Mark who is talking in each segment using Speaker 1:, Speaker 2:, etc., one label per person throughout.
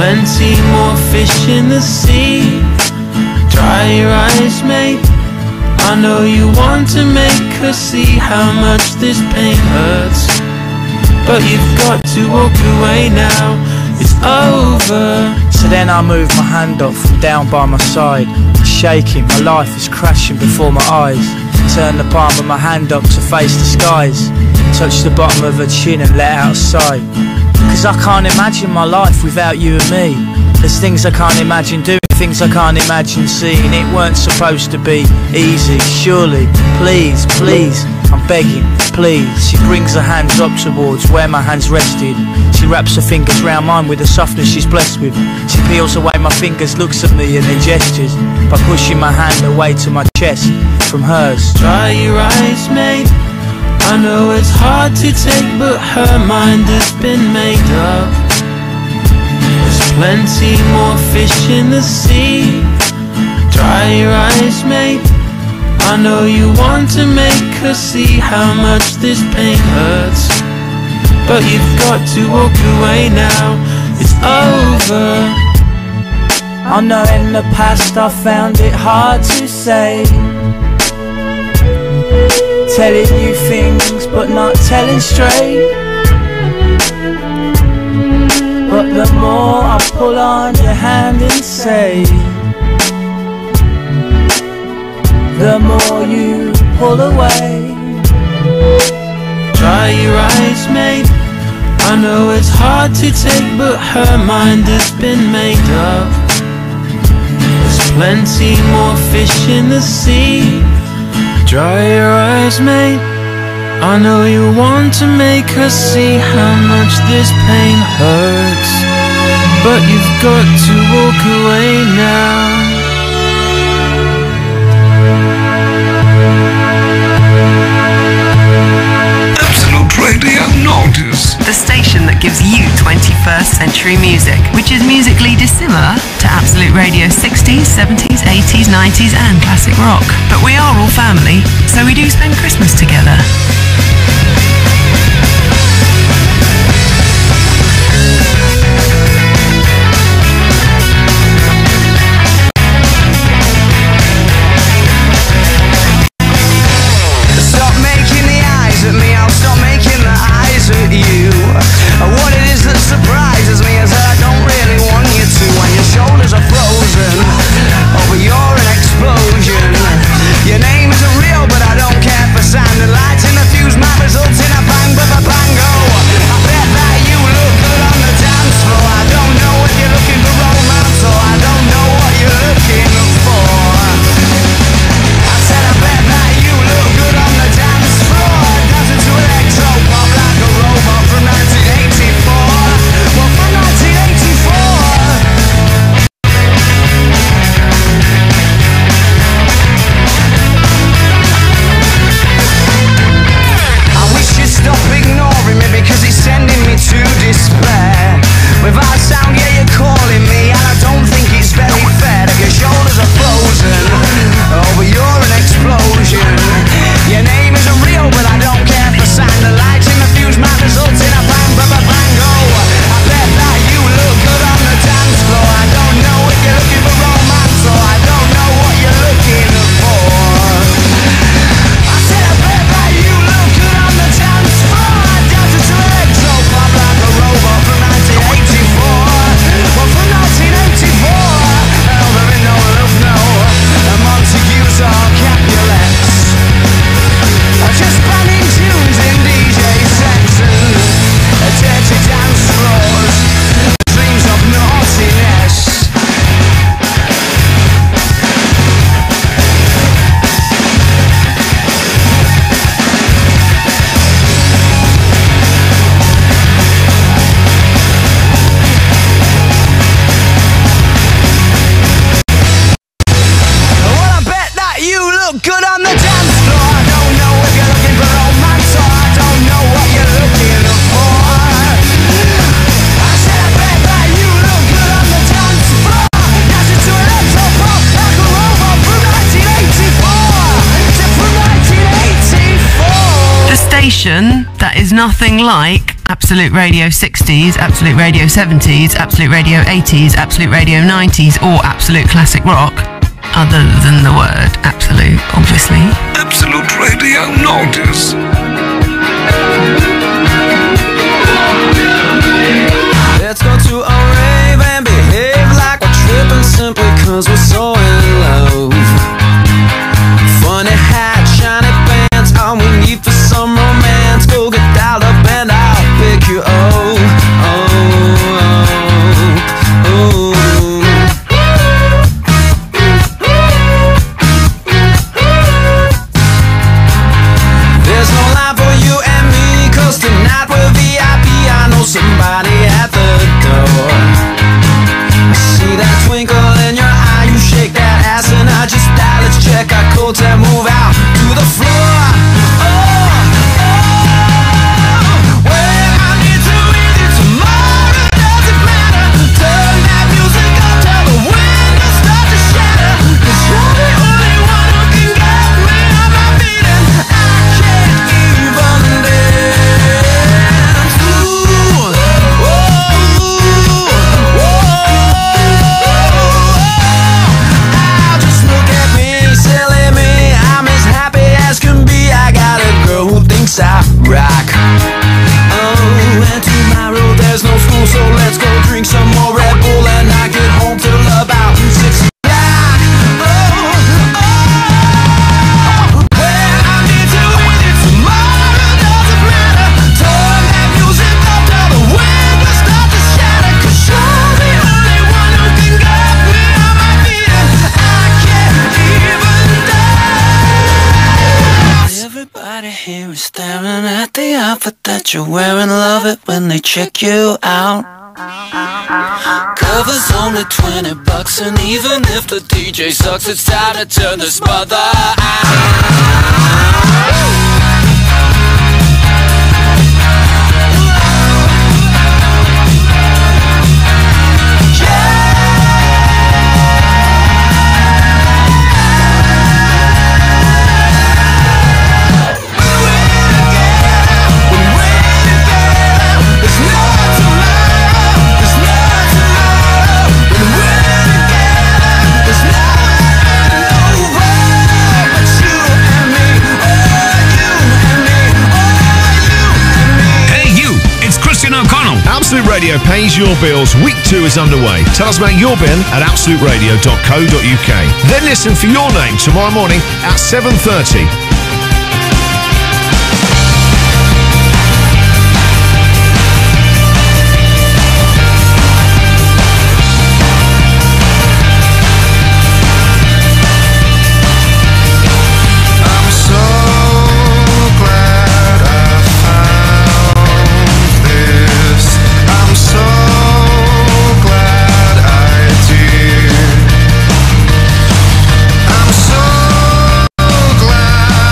Speaker 1: plenty more fish in the sea. Dry your eyes, mate. I know you want to make her see how much this pain hurts, but you've got to walk away now. It's over.
Speaker 2: So then I move my hand up from down by my side, shaking, my life is crashing before my eyes. Turn the palm of my hand up to face the skies, touch the bottom of her chin and let out a sigh. Cause I can't imagine my life without you and me. There's things I can't imagine doing, things I can't imagine seeing. It weren't supposed to be easy, surely. Please, please, I'm begging, please. She brings her hands up towards where my hands rested. She wraps her fingers round mine with the softness she's blessed with. She peels away my fingers, looks at me and then gestures by pushing my hand away to my chest from hers.
Speaker 1: Dry your eyes, mate. I know it's hard to take, but her mind has been made up. There's plenty more fish in the sea. Dry your eyes, mate. I know you want to make her see how much this pain hurts, but you've got to walk away now. It's over.
Speaker 2: I know in the past I found it hard to say, telling you things but not telling straight. But the more I pull on your hand and say, the more you pull away.
Speaker 1: Dry your eyes, mate. I know it's hard to take, but her mind has been made up. There's plenty more fish in the sea. Dry your eyes, mate. I know you want to make her see how much this pain hurts, but you've got to walk away now.
Speaker 3: Radio Notice,
Speaker 4: the station that gives you 21st century music, which is musically dissimilar to Absolute Radio 60s, 70s, 80s, 90s and classic rock. But we are all family, so we do spend Christmas together.
Speaker 5: Stop making the eyes at me, I'll stop making the eyes at you. What it is that surprises me is that I don't really want you to. When your shoulders are frozen, oh but you're an explosion. Your name isn't real but I don't care for sound. The lights in the fuse might result in a bang but a bango. I bet that you look good on the dance floor. I don't know if you're looking for romance or I don't know what you're looking for. I said I bet that you look good on the dance floor, dancing to electro pop like a robot from 1984. Well, from 1984. I wish you'd stop ignoring me because it's sending me to despair. Without sound, yeah, you're calling me, and I don't think it's very fair. If your shoulders are frozen, oh, but you're an explosion. Your name isn't real, but I don't care for sound. The lights in the fuse might result in a bang, ba ba bango. I bet that you look good on the dance floor. I don't know if you're looking for romance or I don't know what you're looking for. I said I bet that you look good on the dance floor, dancing to electro pop like a robot from 1984. Well, from 1984, hell, there ain't no love, no. Montagues or Capulets, just banning tunes in DJ sets and dirty dance floors, dreams of naughtiness. Well, I bet that you look good on the dance floor. I don't know if you're looking for romance or I don't know what you're looking for. I said I bet that you look good on the dance floor, dancing to electro pop like a robot from 1984. From 1984.
Speaker 4: The station that is nothing like Absolute Radio 60s, Absolute Radio 70s, Absolute Radio 80s, Absolute Radio 90s, or Absolute Classic Rock, other than the word absolute, obviously.
Speaker 3: Absolute Radio Notice.
Speaker 5: Let's go to a rave and behave like we're tripping simply cause we're so in love. Funny hat, shiny pants, all we need for some romance. Go get dialed up and I'll pick you up. There's no line for you and me, cause tonight we're VIP. I know somebody at the door. I see that twinkle in your eye, you shake that ass and I just die. Let's check our coats and move out to the floor. I rock. Oh, and tomorrow there's no school, so let's go drink some more Red Bull and not get home till about 6 o'clock. Where I need to with you tomorrow doesn't matter. Turn that music up till the windows start to shatter. Cause you're the only one who can get me on my feet and I can't even die. Everybody here is staring at the outfit that you're wearing. Love it when they check you out. Cover's only $20, and even if the DJ sucks, it's time to turn this mother out.
Speaker 6: Absolute Radio pays your bills. Week 2 is underway. Tell us about your bill at absoluteradio.co.uk. Then listen for your name tomorrow morning at 7:30.
Speaker 7: I'm so glad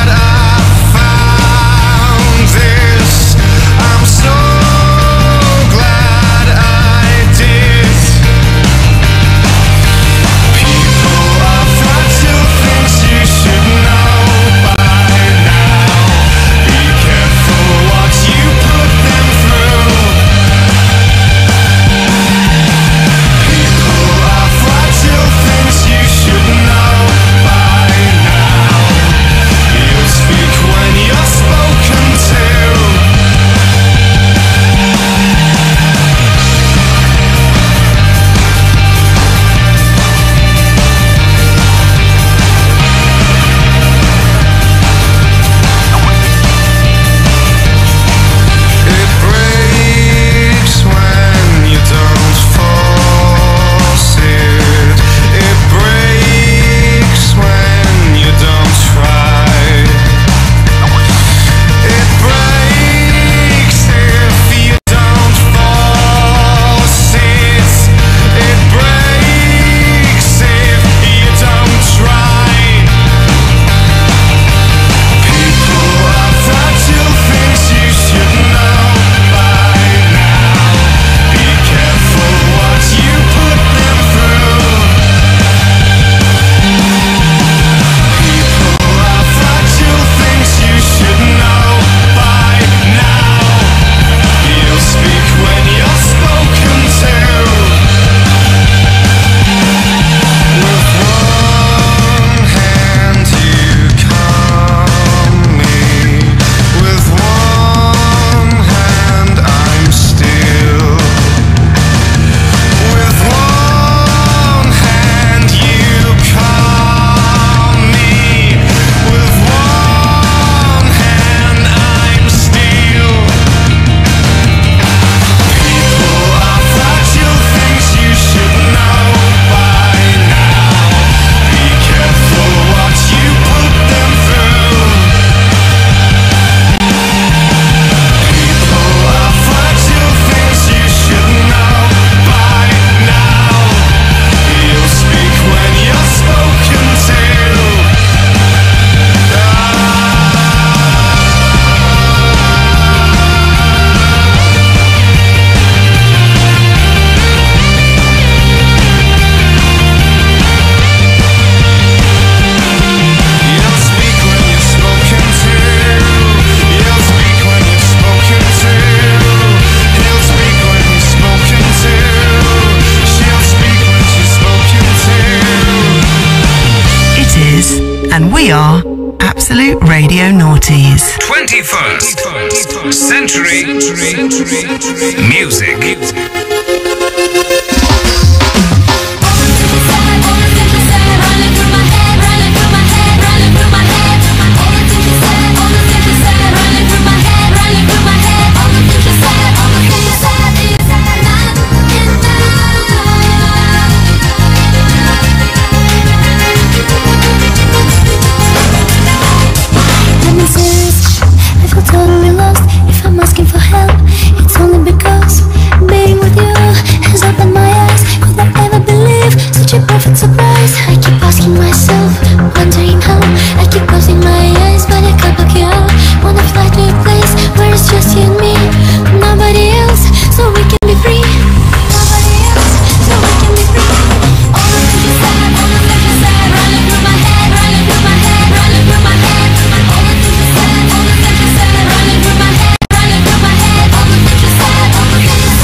Speaker 4: And we are Absolute Radio Naughties.
Speaker 3: 21st Century Music.
Speaker 7: Totally lost. If I'm asking for help, it's only because being with you has opened my eyes. Could I ever believe such a perfect surprise? I keep asking myself, wondering how. I keep closing my eyes, but I can't look you out. Wanna fly to a place where it's just you and me, nobody else, so we can be free. Nobody else, so we can be free. All the things you said, all the things you said, running through my head, running through my head, running through my head. All the things you said, all the things you said, running through my head, running through my head. All the things you said, all the things you said.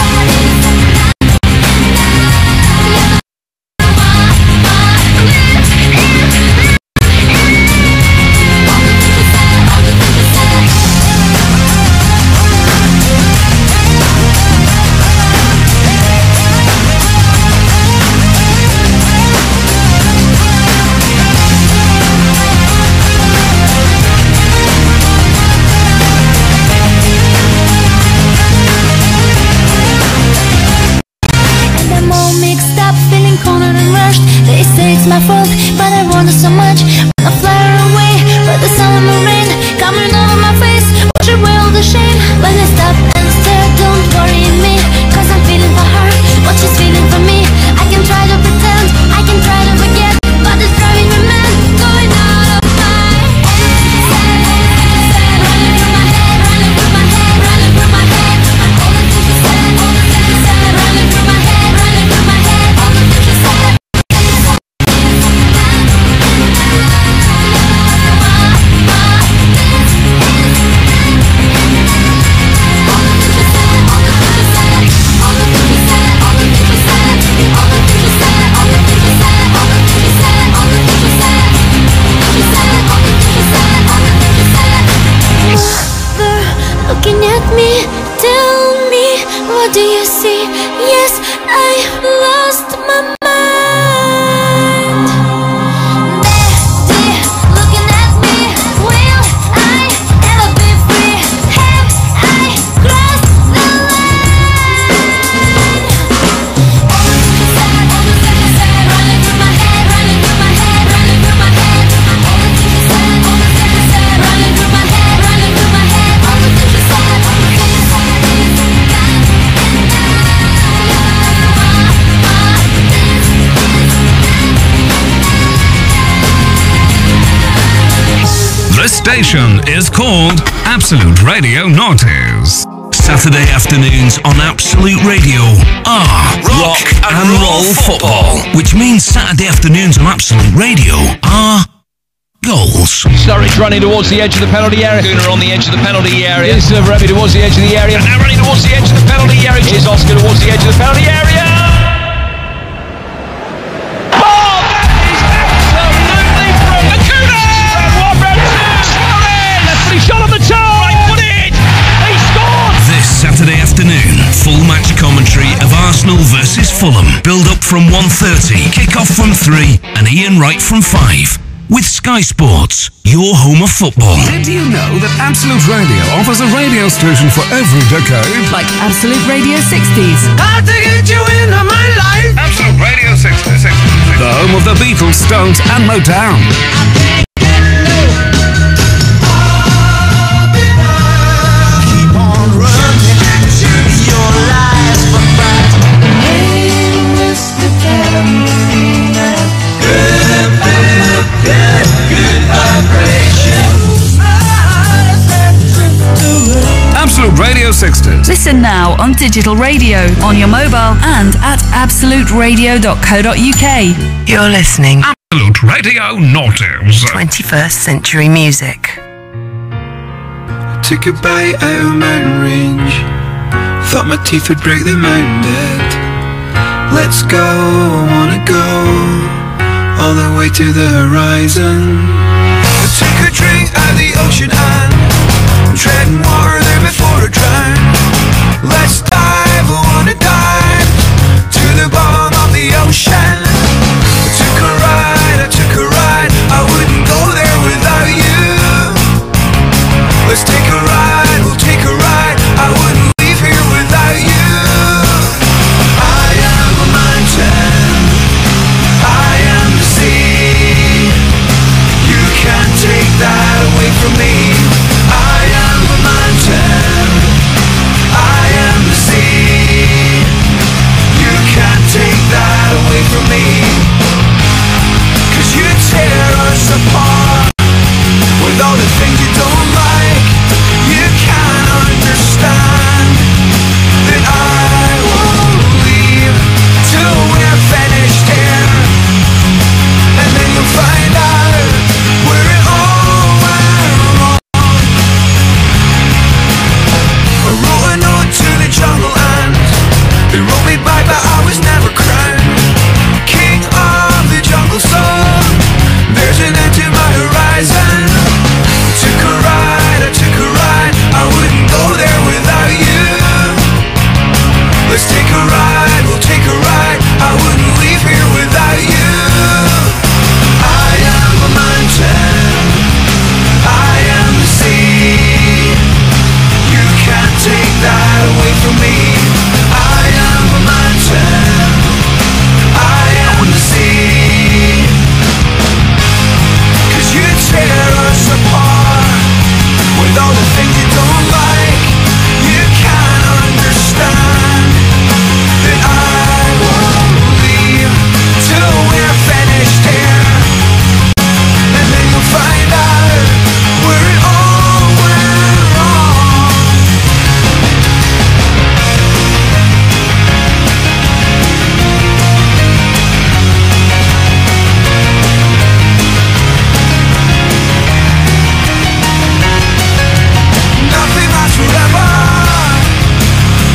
Speaker 7: They say it's my fault, but I wonder so much. When I fly away, but the sun and the rain coming over my face, wash away all the shame. When I stop and stare, don't worry me, cause I'm feeling for her what she's feeling for me. I can try to pretend, I can try to forget, but it's driving me mad, going out of my head. Running through my head, running through my head, running through my head. All the things you said, all the things you said, running through my head, running through my head. All the things you said. Looking at me, tell me, what do you see? Yes, I lost my mind. Daddy, looking at me, will I ever be free? Have I crossed the line? All the things you said, all the things you said, running through my head, running through my head, running through my head. All the things you said, all the things you said, running through my head, running through my head. All the things you said, all the things you said.
Speaker 3: The station is called Absolute Radio Naughties. Saturday afternoons on Absolute Radio are Rock and Roll Football, which means Saturday afternoons on Absolute Radio are goals.
Speaker 8: Sturridge running towards the edge of the penalty area. Gooner on the edge of the penalty area. Here's Remy towards the edge of the area. And now running towards the edge of the penalty area. Here's Oscar towards the edge of the penalty area. Oh, that is absolutely brilliant. Gooner! And Warburton! Left shot on the toe. Right footed. He scored.
Speaker 3: This Saturday afternoon, full match commentary of Arsenal versus Fulham. Build up from 1:30, kick off from 3, and Ian Wright from 5. With Sky Sports, your home of football.
Speaker 9: Did you know that Absolute Radio offers a radio station for every decade?
Speaker 4: Like Absolute Radio 60s.
Speaker 9: How to get you into my life?
Speaker 3: Absolute Radio 60.
Speaker 9: The home of the Beatles, Stones, and Motown.
Speaker 5: Keep on running, your lies for fun. Hey, Mr. Tambourine, good vibrations.
Speaker 9: Absolute Radio 60s.
Speaker 4: Listen now on digital radio, on your mobile, and at absoluteradio.co.uk. You're listening.
Speaker 3: Absolute Radio Naughties.
Speaker 4: 21st Century Music.
Speaker 1: Took a bite out of a mountain range. Thought my teeth would break the mountain bed. Let's go, I wanna go all the way to the horizon.
Speaker 10: drink at the ocean and treading water there before I drown. Let's dive, I wanna dive to the bottom of the ocean. I took a ride, I wouldn't go there without you. Let's take a ride, we'll take a ride, I wouldn't leave here without you. I am a mountain, I am the sea. You can't take that away from me. I am a mountain, I am the sea. You can't take that away from me. 'Cause you tear us apart with all the things you don't like. You can't understand that I won't leave till we're finished here. And then you'll find out where it all went wrong. I wrote a note to the jungle and they wrote me back that I was never crowned king of the jungle song. There's an end to my horizon. I took a ride, I wouldn't go there without you. Let's take a ride, we'll take a ride, I wouldn't leave here without you. I am a mountain, I am the sea. You can't take that away from me. I am a mountain, I am the sea. 'Cause you tear us apart with all the things you don't like. You can't understand that I won't leave till we're finished here. And then you'll find out where it all went wrong. Nothing lasts forever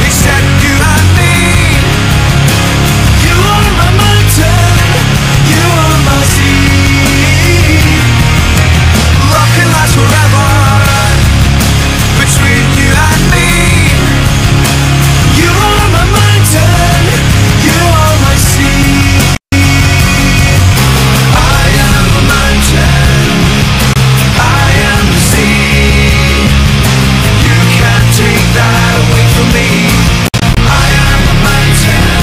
Speaker 10: except you and me. You are my mountain, you are my sea. Love can last forever between you and me. You are my mountain, you are my sea. I am a mountain, I am the sea. You can't take that away from me. I am a mountain,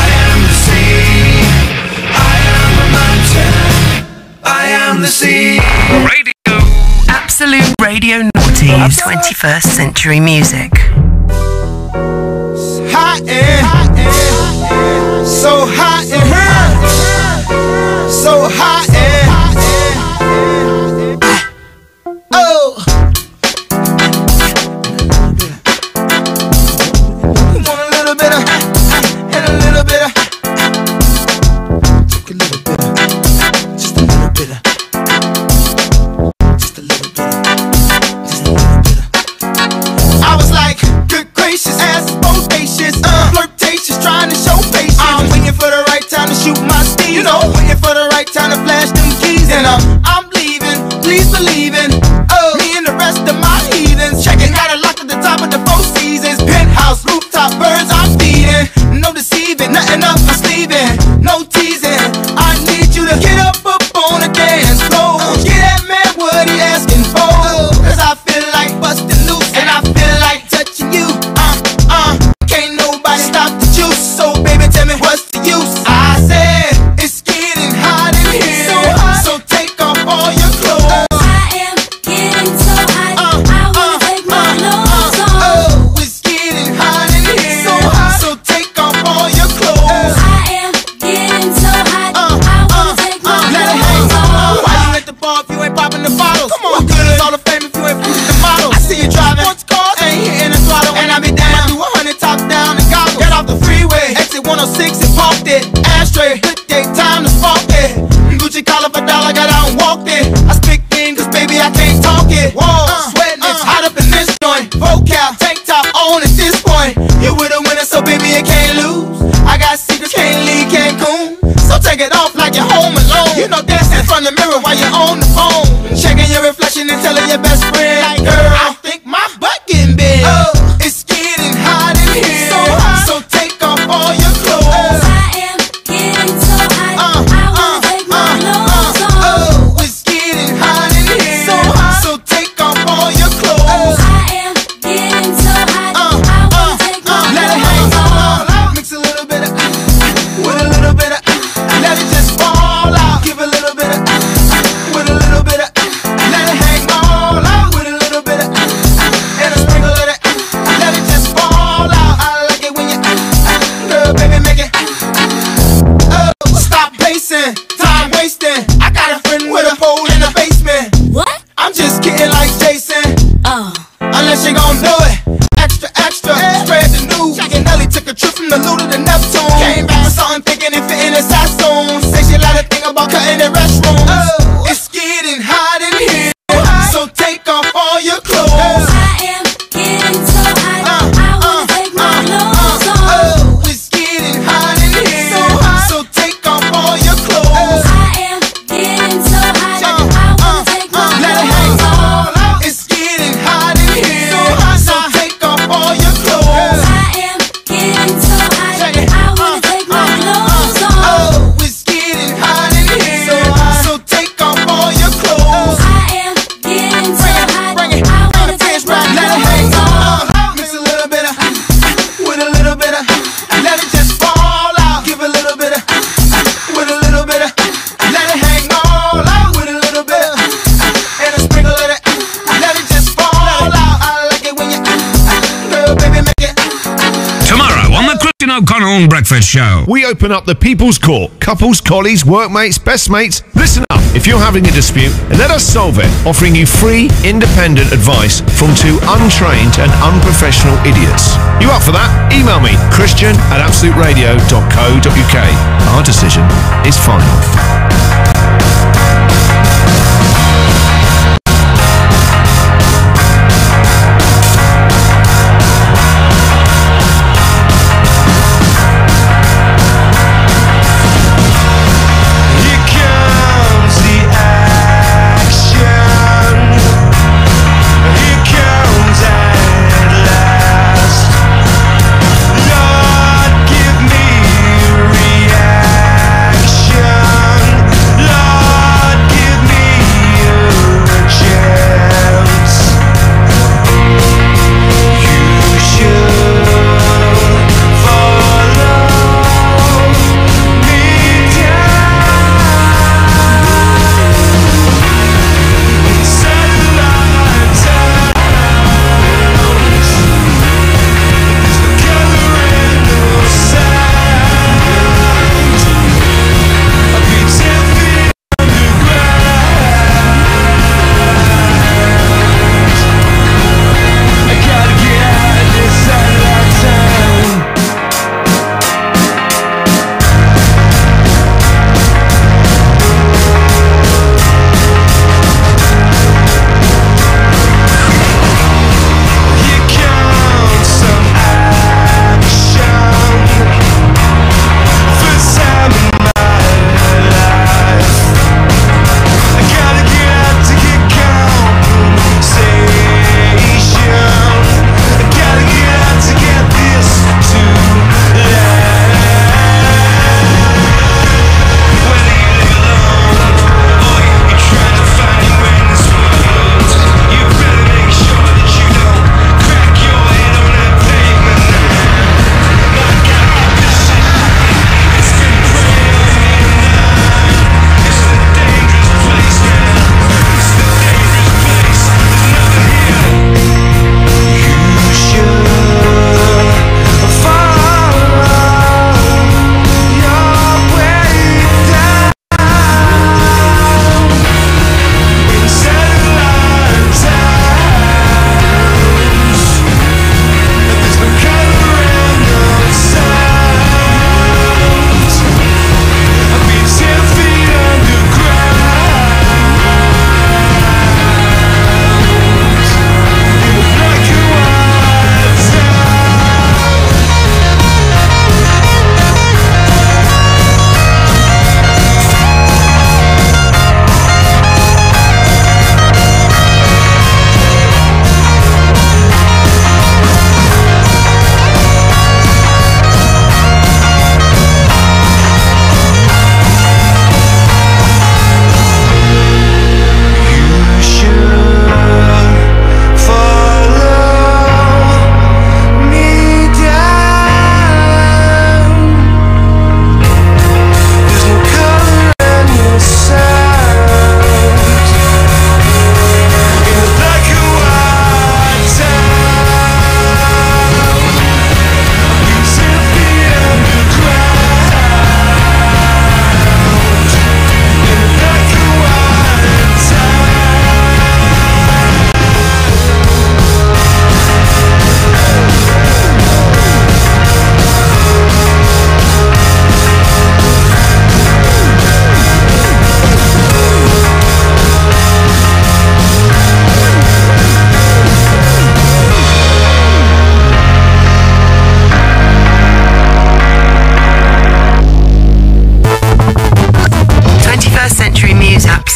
Speaker 10: I am the sea. I am a mountain, I am the sea.
Speaker 4: Absolute Radio Naughties, 21st Century Music.
Speaker 5: Hot in, so hot in here, so hot in. Oh, want a little bit of and a little bit of, take a little bit of, just a little bit of, just a little bit of, just a little bit of. I was like, good gracious, ass bodacious, flirtatious, trying to show patience. I'm waiting for the right time to shoot my steam, you know, waiting for the right time to flash them keys. And I'm leaving, please believe in me and the rest of my heathens. Checking out a lock at the top of the Four Seasons, penthouse, rooftop, birds I'm feeding. No deceiving, nothing up my sleeving, no teasing. I need you to get up on the dance floor. Get that man what he asking for. 'Cause I feel like busting loose and I feel like touching you. Can't nobody stop the juice. So baby, tell me what's the use? I said it's getting hot in here, so take off all your clothes.
Speaker 7: I am getting so hot, I wanna take my clothes off.
Speaker 5: Oh, it's getting hot in here, so take off all your clothes.
Speaker 7: I am getting so hot, I wanna take my
Speaker 5: Let it hang.
Speaker 7: clothes off.
Speaker 5: Why you at the bar if you ain't popping the bottles? Come on, what good is all the fame if you ain't pushing the models? I see you driving sports cars, ain't hitting the throttle, and I be down. I do 100 top down and goggles. Get off the freeway, exit 106 and parked it. Ashtray, good day, time to spark it. Gucci collar for dollar, got out and walked it. I speak in 'cause baby I can't talk it. Whoa, sweating, it's hot up in this joint. Vocal, tank top on at this point. You with a winner, so baby you can't lose. I got secrets, can't leave Cancun. So take it off like you're home alone. You know dancing in front of the mirror while you're on the phone. Checking your
Speaker 10: in the saxophone. Say she like to think about cutting the restroom. Oh, it's getting hot in here, so take off all your clothes.
Speaker 7: I am getting so hot, I wanna take my clothes off.
Speaker 10: Oh, it's getting hot in here, so take off all your clothes.
Speaker 7: I am getting so hot, I wanna take my
Speaker 10: Let it hang
Speaker 7: clothes off.
Speaker 10: all out. It's getting hot in here, so take off all your clothes.
Speaker 7: I am getting so hot, I wanna take my clothes off.
Speaker 10: Oh, it's getting hot in here, so take off all your clothes.
Speaker 7: I am getting so hot,
Speaker 10: Bring it,
Speaker 7: I wanna take my
Speaker 10: let it hang
Speaker 7: clothes off.
Speaker 10: all. Mix a little bit of with a little bit of, let it just fall out. Give a little bit of with a little bit of, let it hang all out. With a little bit of and a sprinkle of it, let it just fall out. I like it when you girl, baby, make it.
Speaker 3: Tomorrow on the Christian O'Connell Breakfast Show.
Speaker 6: We open up the People's Court. Couples, colleagues, workmates, best mates. Listen up if you're having a dispute and let us solve it, offering you free, independent advice from two untrained and unprofessional idiots. You up for that? Email me, christian@absoluteradio.co.uk. Our decision is final.
Speaker 10: Here comes the action. Here comes at last. Lord, give me reaction.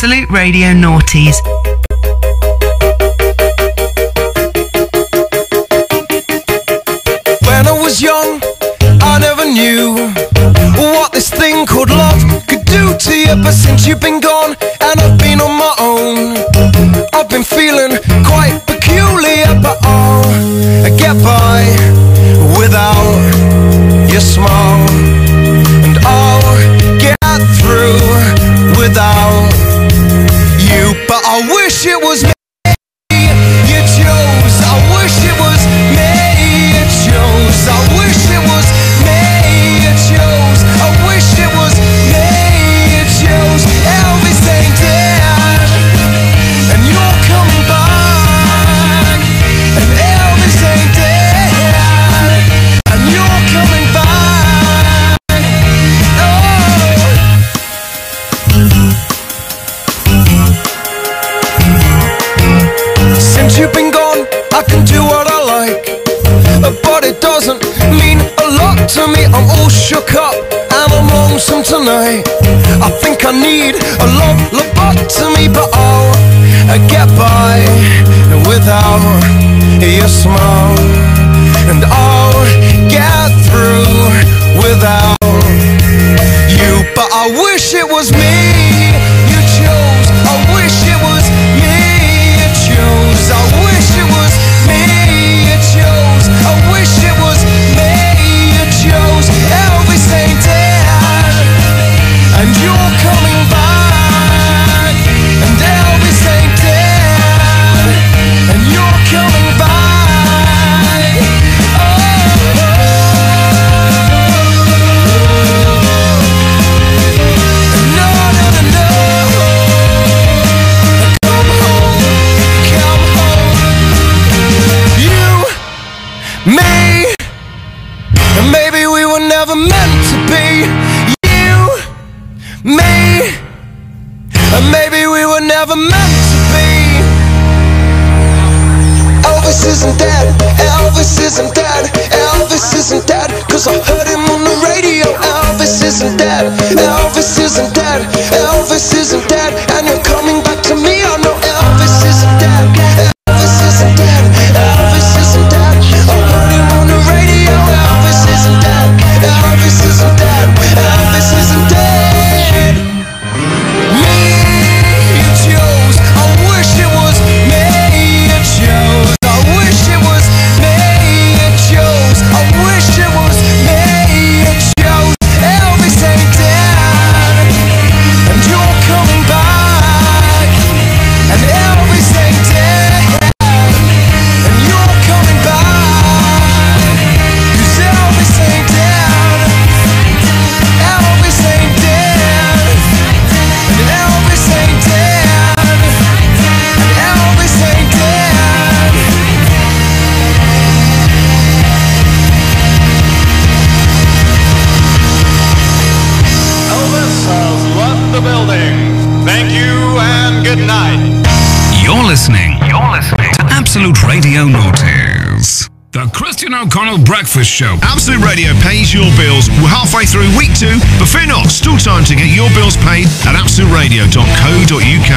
Speaker 4: Absolute Radio Naughties.
Speaker 10: When I was young, I never knew what this thing called love could do to you. But since you've been gone and I've been on my own, I've been feeling quite peculiar. But I'll get by without your smile, and I'll get through without you. But I wish it was me you chose. I wish it was me you chose. I wish it was me you chose. I wish it was me you chose. Elvis ain't dead, and you're coming back. And Elvis ain't dead, and you're coming back. Since you've been gone, I can do what I like, but it doesn't mean a lot to me. I'm all shook up and I'm lonesome tonight. I think I need a lobotomy, but I'll get by without your smile, and I'll get through without you. But I wish it was me you chose. I wish it was me you chose. I wish it was me you chose. I wish it was me you chose. Elvis ain't dead, and you're coming back. And Elvis ain't dead, and you're coming back. No, no, no, no. Come home, come home. You, me, and maybe we were never meant to be. You, me, and maybe we were never meant to be. Elvis isn't dead, Elvis isn't dead, Elvis isn't dead, 'cause I heard him on the radio. Elvis isn't dead, Elvis isn't dead, Elvis isn't dead, and you're coming back to me. I know Elvis isn't dead, Elvis isn't dead, Elvis isn't dead. I heard him on the radio. Elvis isn't dead, Elvis isn't dead, Elvis isn't dead. Me you chose. I wish it was me you chose. I wish it was me you chose. I wish it was me you chose. Elvis ain't dead, and you're coming back. And Elvis ain't dead, and you're coming back. 'Cause Elvis ain't dead, Elvis ain't dead, and Elvis ain't dead, and Elvis ain't dead.
Speaker 11: Elvis has left the building. Thank you and good night.
Speaker 3: You're listening to Absolute Radio Naughties. The Christian O'Connell Breakfast Show.
Speaker 6: Absolute Radio pays your bills. We're halfway through week 2, but fear not, still time to get your bills paid at absoluteradio.co.uk.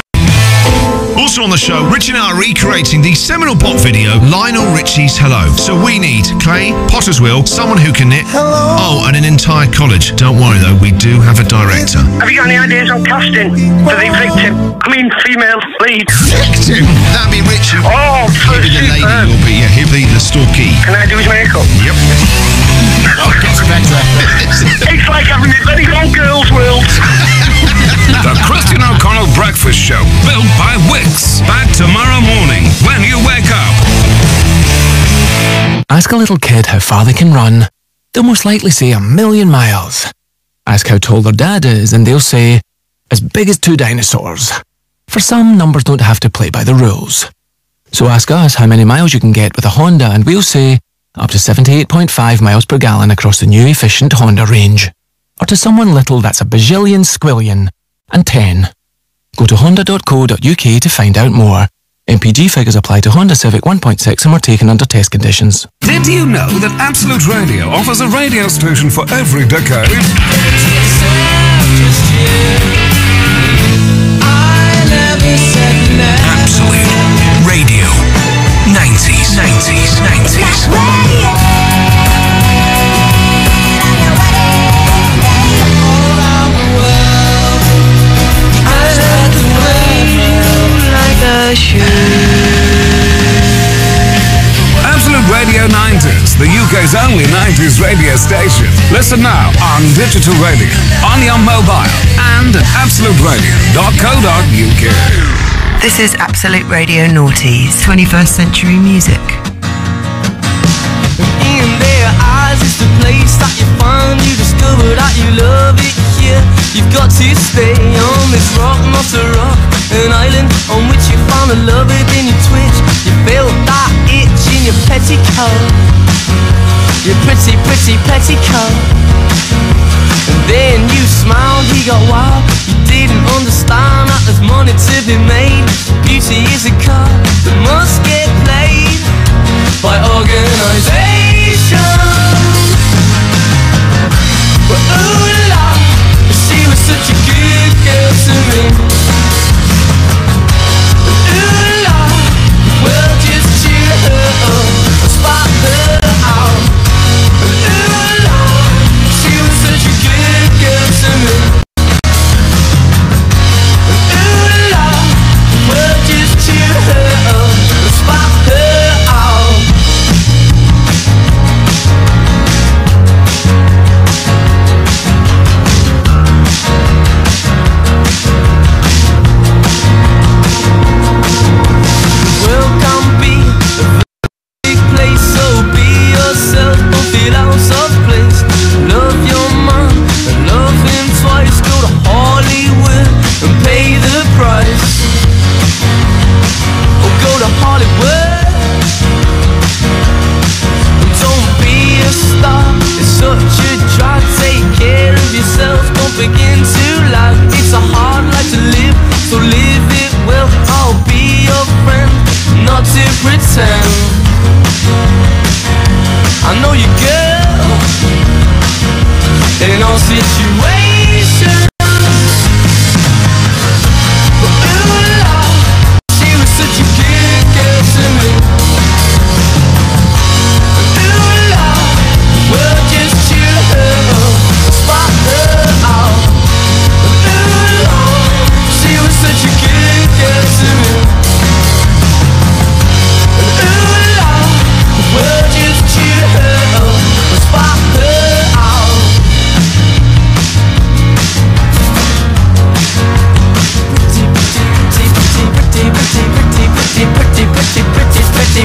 Speaker 6: Also on the show, Rich and I are recreating the seminal pop video, Lionel Richie's Hello. So we need clay, potter's wheel, someone who can knit, oh, and an entire college. Don't worry though, we do have a director.
Speaker 12: Have you got any ideas on casting for the victim? I mean, female lead.
Speaker 6: Victim? That'd be Richie.
Speaker 12: Oh,
Speaker 6: he'll be the lady, he'll be the stalky.
Speaker 12: Can I do his makeup?
Speaker 6: Yep.
Speaker 12: It's like having a very old girl's world.
Speaker 3: The Christian O'Connell Breakfast Show, built by Wix. Back tomorrow morning when you wake up.
Speaker 13: Ask a little kid how far they can run. They'll most likely say 1,000,000 miles. Ask how tall their dad is, and they'll say, as big as 2 dinosaurs. For some, numbers don't have to play by the rules. So ask us how many miles you can get with a Honda, and we'll say, up to 78.5 miles per gallon across the new efficient Honda range. Or to someone little, that's a bajillion squillion and 10. Go to honda.co.uk to find out more. MPG figures apply to Honda Civic 1.6 and were taken under test conditions.
Speaker 9: Did you know that Absolute Radio offers a radio station for every decade?
Speaker 10: I
Speaker 9: Saturday's only 90s radio station. Listen now on digital radio, on your mobile, and at absoluteradio.co.uk.
Speaker 4: This is Absolute Radio Noughties, 21st century music.
Speaker 14: In their eyes, it's the place that you find. You discover that you love it here. You've got to stay on this rock, not a rock, an island on which you found a love within your twitch. You feel that itch in your petticoat, your pretty, pretty petticoat. And then you smiled, he got wild. You didn't understand that there's money to be made. Beauty is a card that must get played by organisation. But ooh la, she was such a good girl to me. But ooh la, well just cheer her up, spot her out. But ooh la, she was such a good girl to me. But ooh la, well just cheer her up, spot her out. Begin to laugh, it's a hard life to live, so live it well. I'll be your friend, not to pretend. I know you, girl, in all situations. But ooh la, she was such a good girl to me. But ooh la, well just cheer her up, spot her out. But ooh la, she was such a good girl to me. But ooh la, well just cheer her up, spot her out.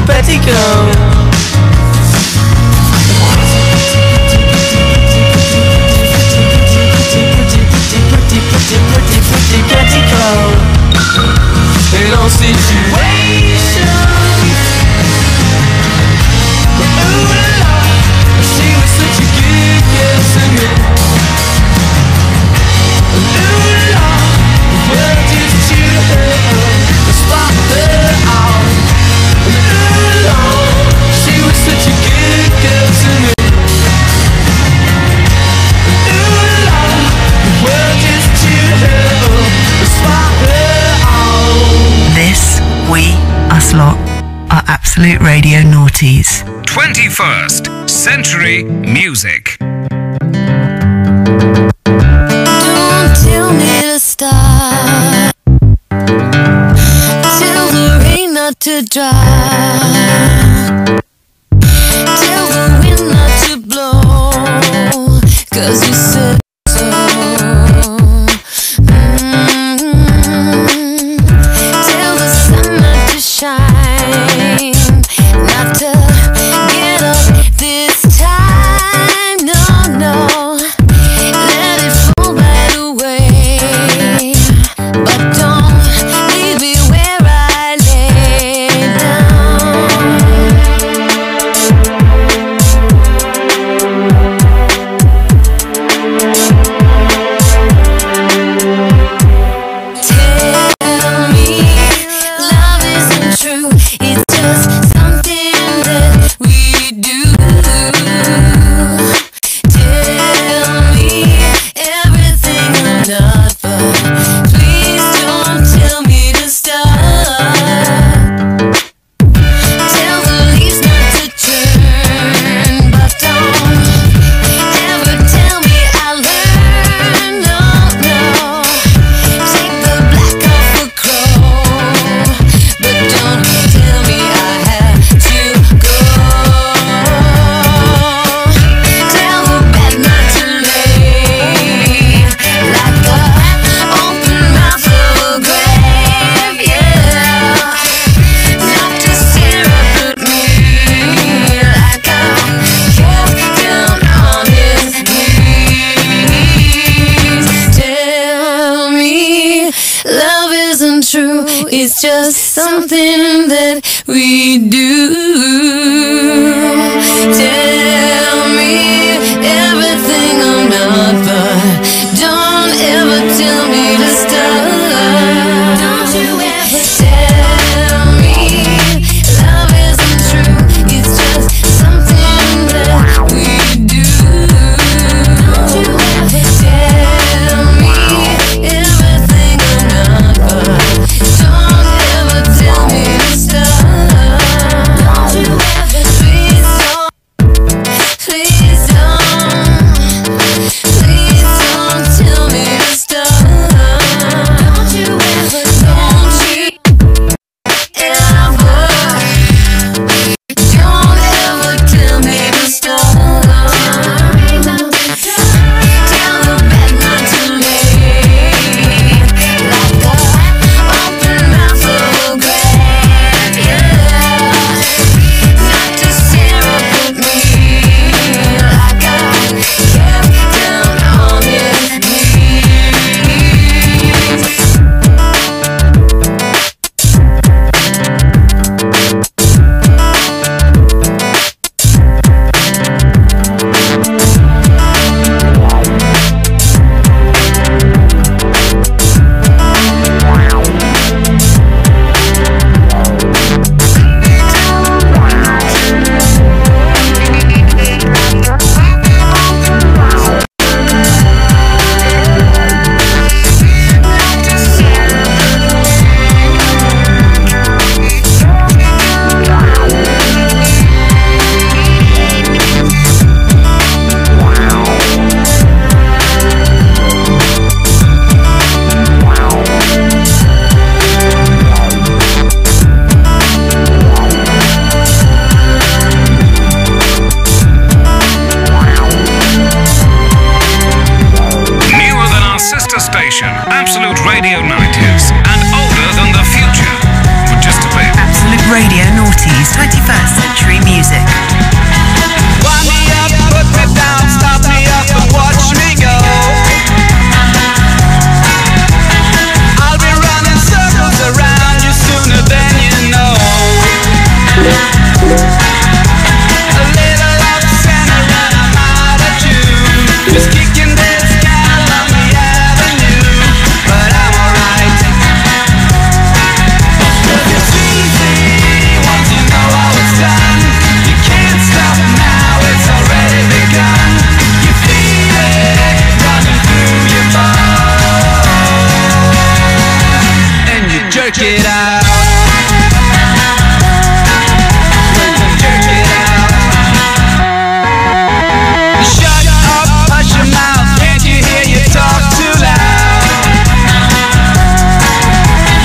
Speaker 14: Pretty girl. Pretty girl. In all situations. Ooh la, she was such a good girl to me. Ooh la, well just cheer her up, spot her out. Ooh la, she was such a good girl to me. Ooh la, well just cheer her up, spot her out.
Speaker 4: This, we, us lot, are Absolute Radio Noughties.
Speaker 3: 21st century music.
Speaker 7: Don't tell me to stop, tell the rain not to dry, tell the wind not to blow, 'cause you said so. Tell the sun not to shine, not to get up this time, no, no. Let it fall right away, but don't leave me where I lay down.
Speaker 15: true. It's just something that we do. Tell me everything I'm not, but don't ever tell me to stop. Don't you ever tell me love isn't true. It's just something that we do. Don't you ever tell me everything I'm not, but don't ever tell me to stop. Don't you ever, please don't, please don't tell me to stop. Don't you ever, don't you ever, don't ever tell me to stop. Tell the bad not to leave, like a open mouth of a grave, yeah. Not to stare up at me like I kept down on his knees.
Speaker 3: Newer than our sister station, Absolute Radio 90s, and older than the future. But just a bit.
Speaker 4: Absolute Radio Noughties, 21st century music.
Speaker 5: Wind me up, put me down, stop me up and watch me go. I'll be running circles around you sooner than you know. A little upset and I'm out of tune, just kicking this can along the avenue. But I'm alright, 'cause it's easy once you know how it's done. You can't stop now, it's already begun. You feel it running through your bones, and you jerk it out. Jerk it out. Shut up, hush your mouth, can't you hear you talk too loud?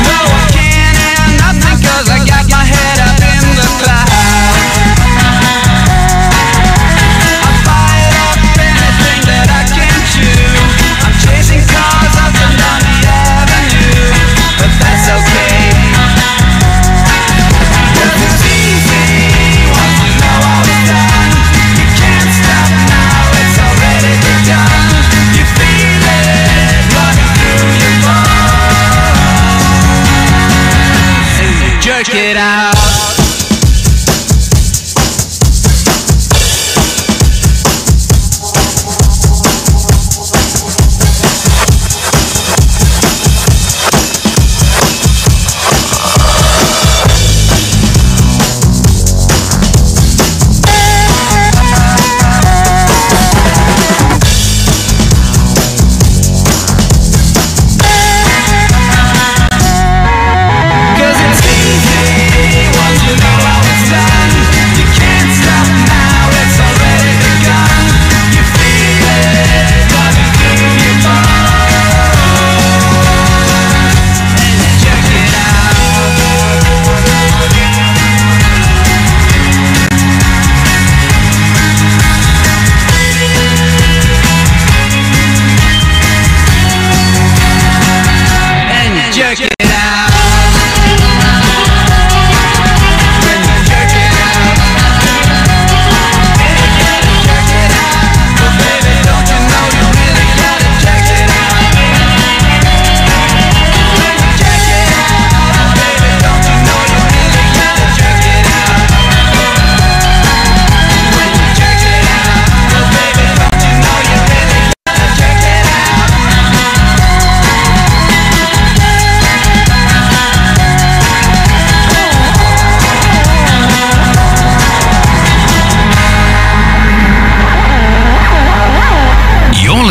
Speaker 5: No, I can't hear nothing 'cause I got my head up in the clouds. I bite up anything that I can chew. I'm chasing cars up and down the avenue, but that's okay. 'Cause it's easy once you know how it's done. You can't stop now, it's already begun. You feel it running through your bones, and you jerk it out. Cause it's easy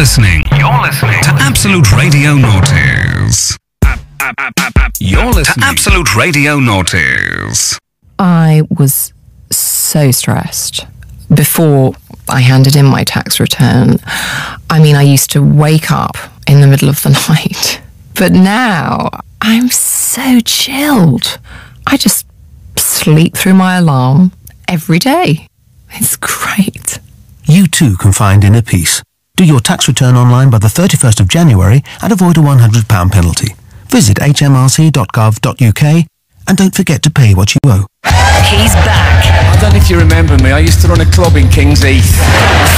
Speaker 3: listening to Absolute Radio Noughties. You're listening to Absolute Radio Noughties.
Speaker 16: I was so stressed before I handed in my tax return. I mean, I used to wake up in the middle of the night. But now I'm so chilled. I just sleep through my alarm every day. It's great.
Speaker 17: You too can find inner peace. Do your tax return online by the 31st of January and avoid a £100 penalty. Visit hmrc.gov.uk and don't forget to pay what you owe.
Speaker 18: He's back.
Speaker 19: I don't know if you remember me, I used to run a club in King's Heath.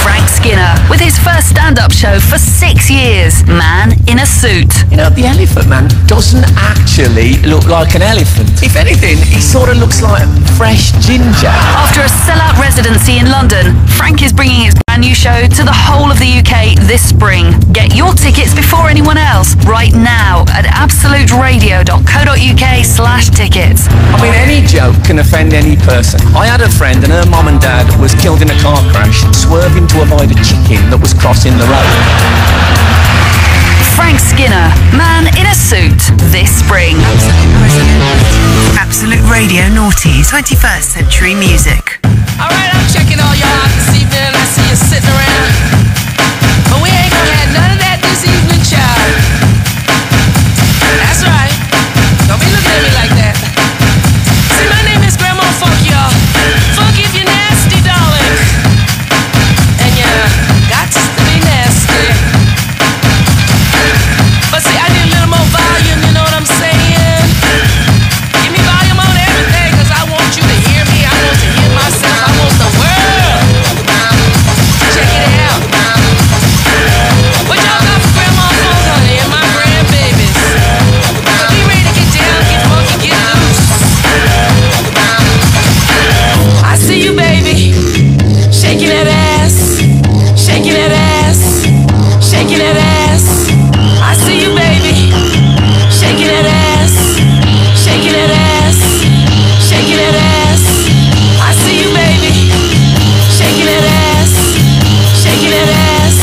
Speaker 18: Frank Skinner, with his first stand-up show for 6 years. Man in a suit.
Speaker 19: You know, the Elephant Man doesn't actually look like an elephant. If anything, he sort of looks like fresh ginger.
Speaker 18: After a sellout residency in London, Frank is bringing his brand new show to the whole of the UK this spring. Get your tickets before anyone else right now at absoluteradio.co.uk/tickets.
Speaker 19: I mean, any joke can offend any person. I had a friend and her mum and dad was killed in a car crash swerving to avoid a chicken that was crossing the road.
Speaker 18: Frank Skinner, Man in a Suit, this spring. Absolute Radio Naughty, 21st Century Music.
Speaker 14: Alright, I'm checking all y'all out this evening. I see you sitting around. But we ain't gonna have none of that this evening, child. That's right. Don't be looking at me like that. See, my name is Grandma Funk, y'all. Funk if you're nasty, darling. And you got to be nasty. But see, I need a little more volume, you know what I'm saying? Give me volume on everything, cause I want you to hear me. I want to hear myself. I want the world. Check it out. What y'all got for Grandma Funk, honey, and my grandbabies? So be ready to get down, get funky, get loose. I see you, baby. Shaking that ass. Shaking that ass. Shaking that ass. I see you, baby. Shaking that ass. Shaking that ass. Shaking that ass. I see you, baby. Shaking that ass. Shaking that ass.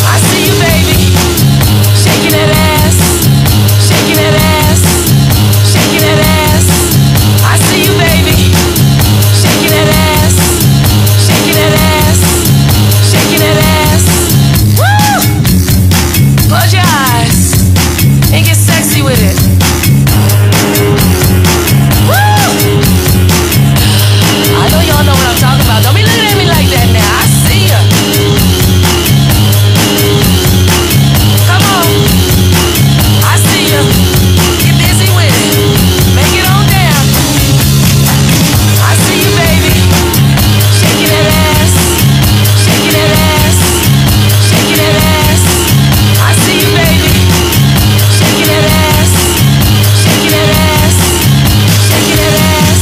Speaker 14: I see you, baby. Shaking that ass. Shaking that ass. Shaking that ass. I see you, baby. Shaking that ass. Shaking that ass. Shaking that ass. Woo! Close your eyes and get sexy with it. Woo! I know y'all know what I'm talking about. Don't be looking at me like that now. I see ya. Come on. I see ya. Get busy with it. Make it on down. I see you, baby. Shaking that ass. Shaking that ass. Shaking that ass. I see you, baby. Shaking that ass. Shaking that ass. Shaking that ass.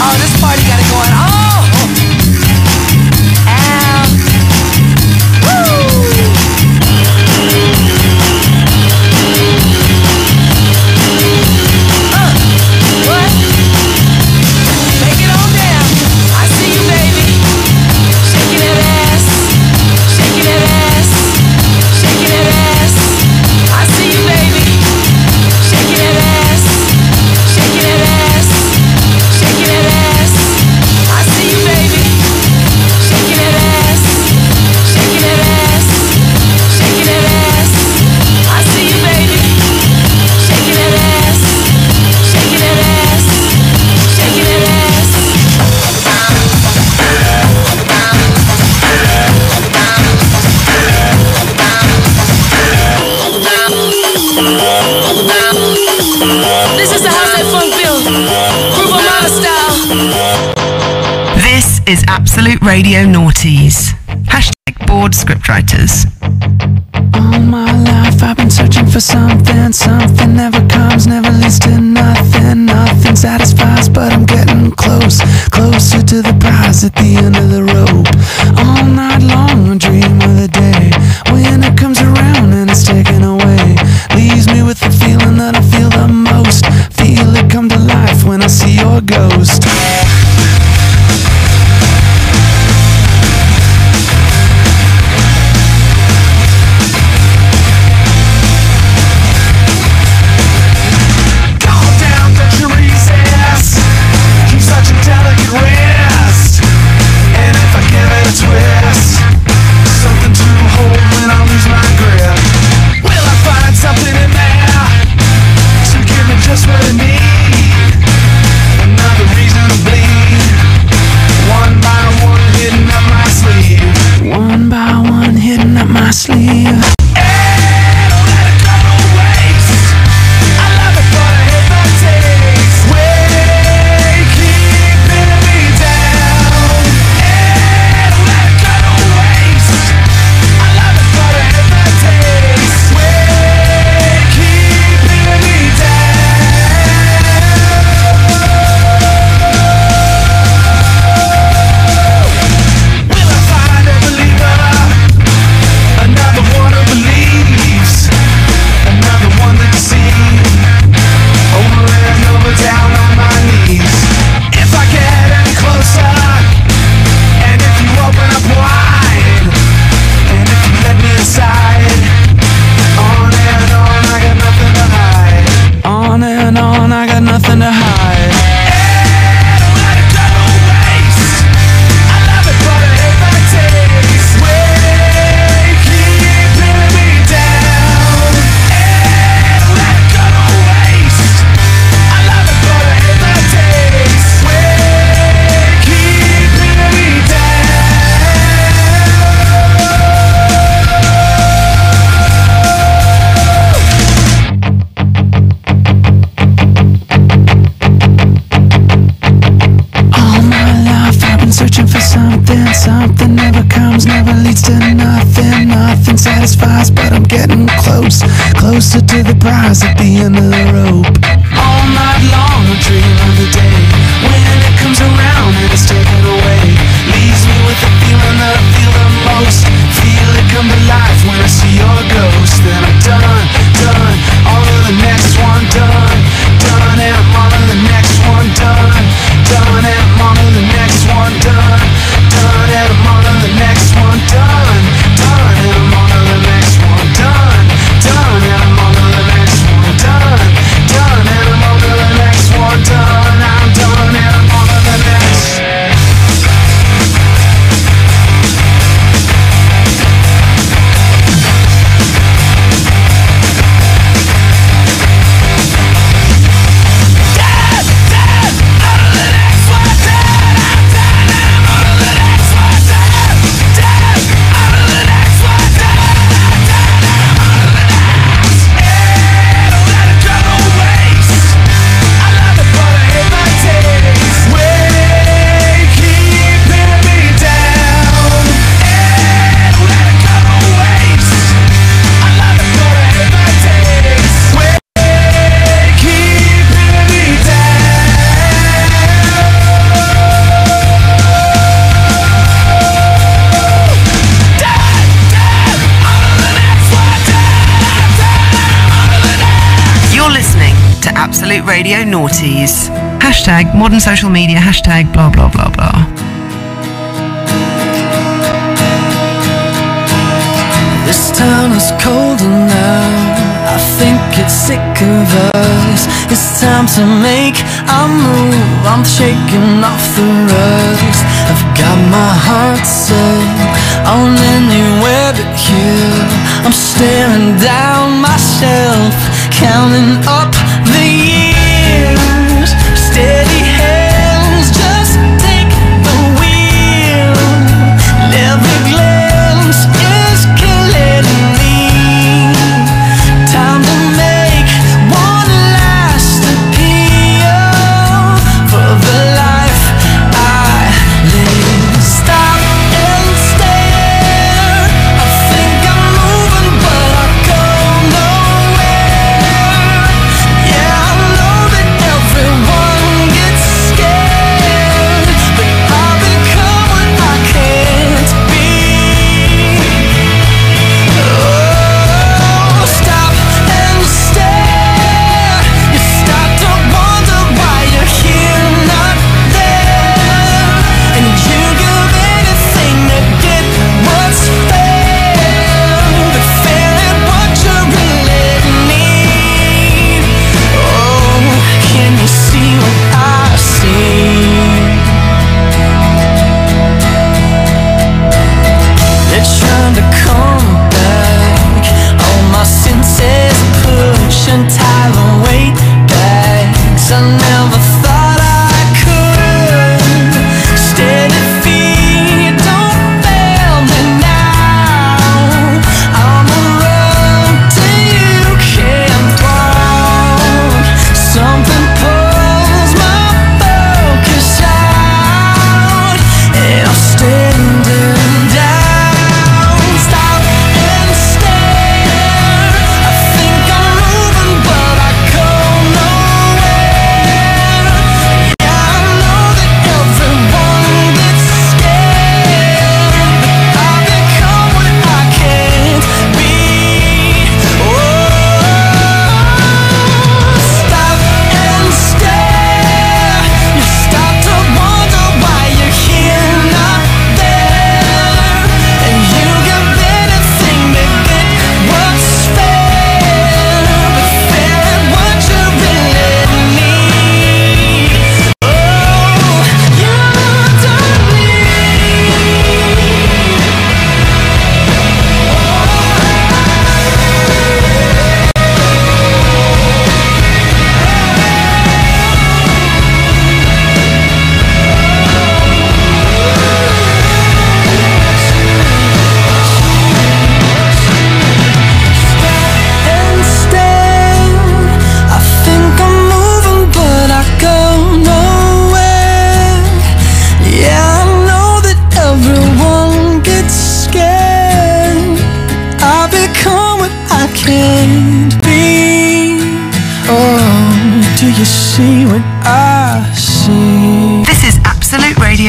Speaker 14: Oh, this party got it going. Oh! What? Make it on down. I see you, baby. Shaking that ass. Shaking that ass. Shaking that ass. I see you, baby.
Speaker 4: is Absolute Radio Naughties. Hashtag bored scriptwriters.
Speaker 20: All my life I've been searching for something. Something never comes, never leads to nothing. Nothing satisfies, but I'm getting close. Closer to the prize at the end of the rope. All night long I dream of the day when it comes around and it's taken away. Leaves me with the feeling that I feel the most. Feel it come to life when I see your ghost. Twist, something to hold when I lose my grip. Will I find something in there to give me just what I need? Another reason to bleed. One by one hidden up my sleeve. One by one hidden up my sleeve. Nothing to hide. Don't let it go to waste. I love it, but I hate the taste. Way keeping me down. Don't let it go to waste. I love it, but I hate the taste. Way keeping me down. Searching for something, something never comes, never leads to nothing. Nothing satisfies, but I'm getting close, closer to the prize at the end of the rope. All night long I dream of the day when it comes around and it's taken away. Leaves me with the feeling that I feel the most. Feel it come to life when I see your ghost. Then I'm done, done, all of the next one done, done, and I'm on to the next one done, done, and I'm on to the next one done, done, and I'm on to the next one done, done, and I'm on to the next one done, done, and I'm on to the next one done, done, and I'm on to the next one done, I'm done, and I'm on to the next.
Speaker 4: Absolute Radio Naughties. Hashtag modern social media, hashtag blah blah blah blah.
Speaker 20: This town is colder now. I think it's sick of us. It's time to make a move. I'm shaking off the rust. I've got my heart set on anywhere but here. I'm staring down myself, counting up the years. Steady hands, just take the wheel. Every glance is killing me. Time to make one last appeal for the life I live.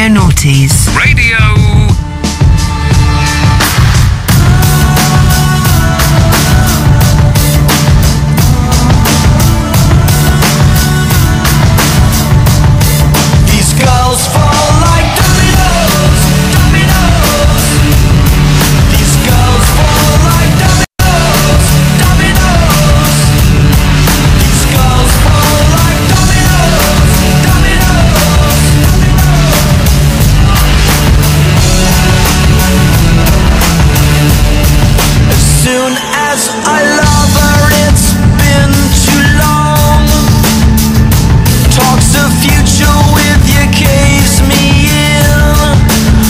Speaker 4: Radio Naughties.
Speaker 3: Radio.
Speaker 5: These girls fall like dominoes, dominoes. These girls fall like dominoes, dominoes. These girls fall like dominoes, dominoes. As soon as I love her, it's been too long. Talks of future with you caves me in.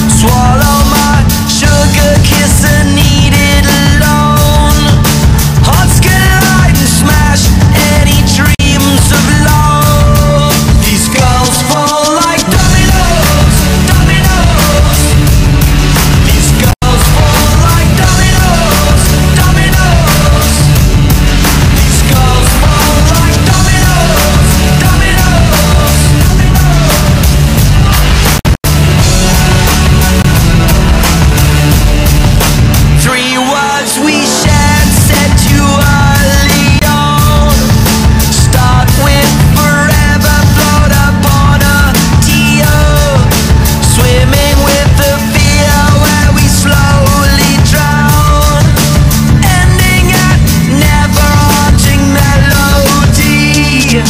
Speaker 5: Swallow my sugar kiss and eat it alone. Hearts collide and smash any dreams of love. These girls fall like dominoes, dominoes. These girls fall like dominoes, dominoes. These girls fall like dominoes, dominoes. Three words we shared said too early on. Start with forever, float upon a tear. Swimming with the fear where we slowly drown. Ending at never haunting melody.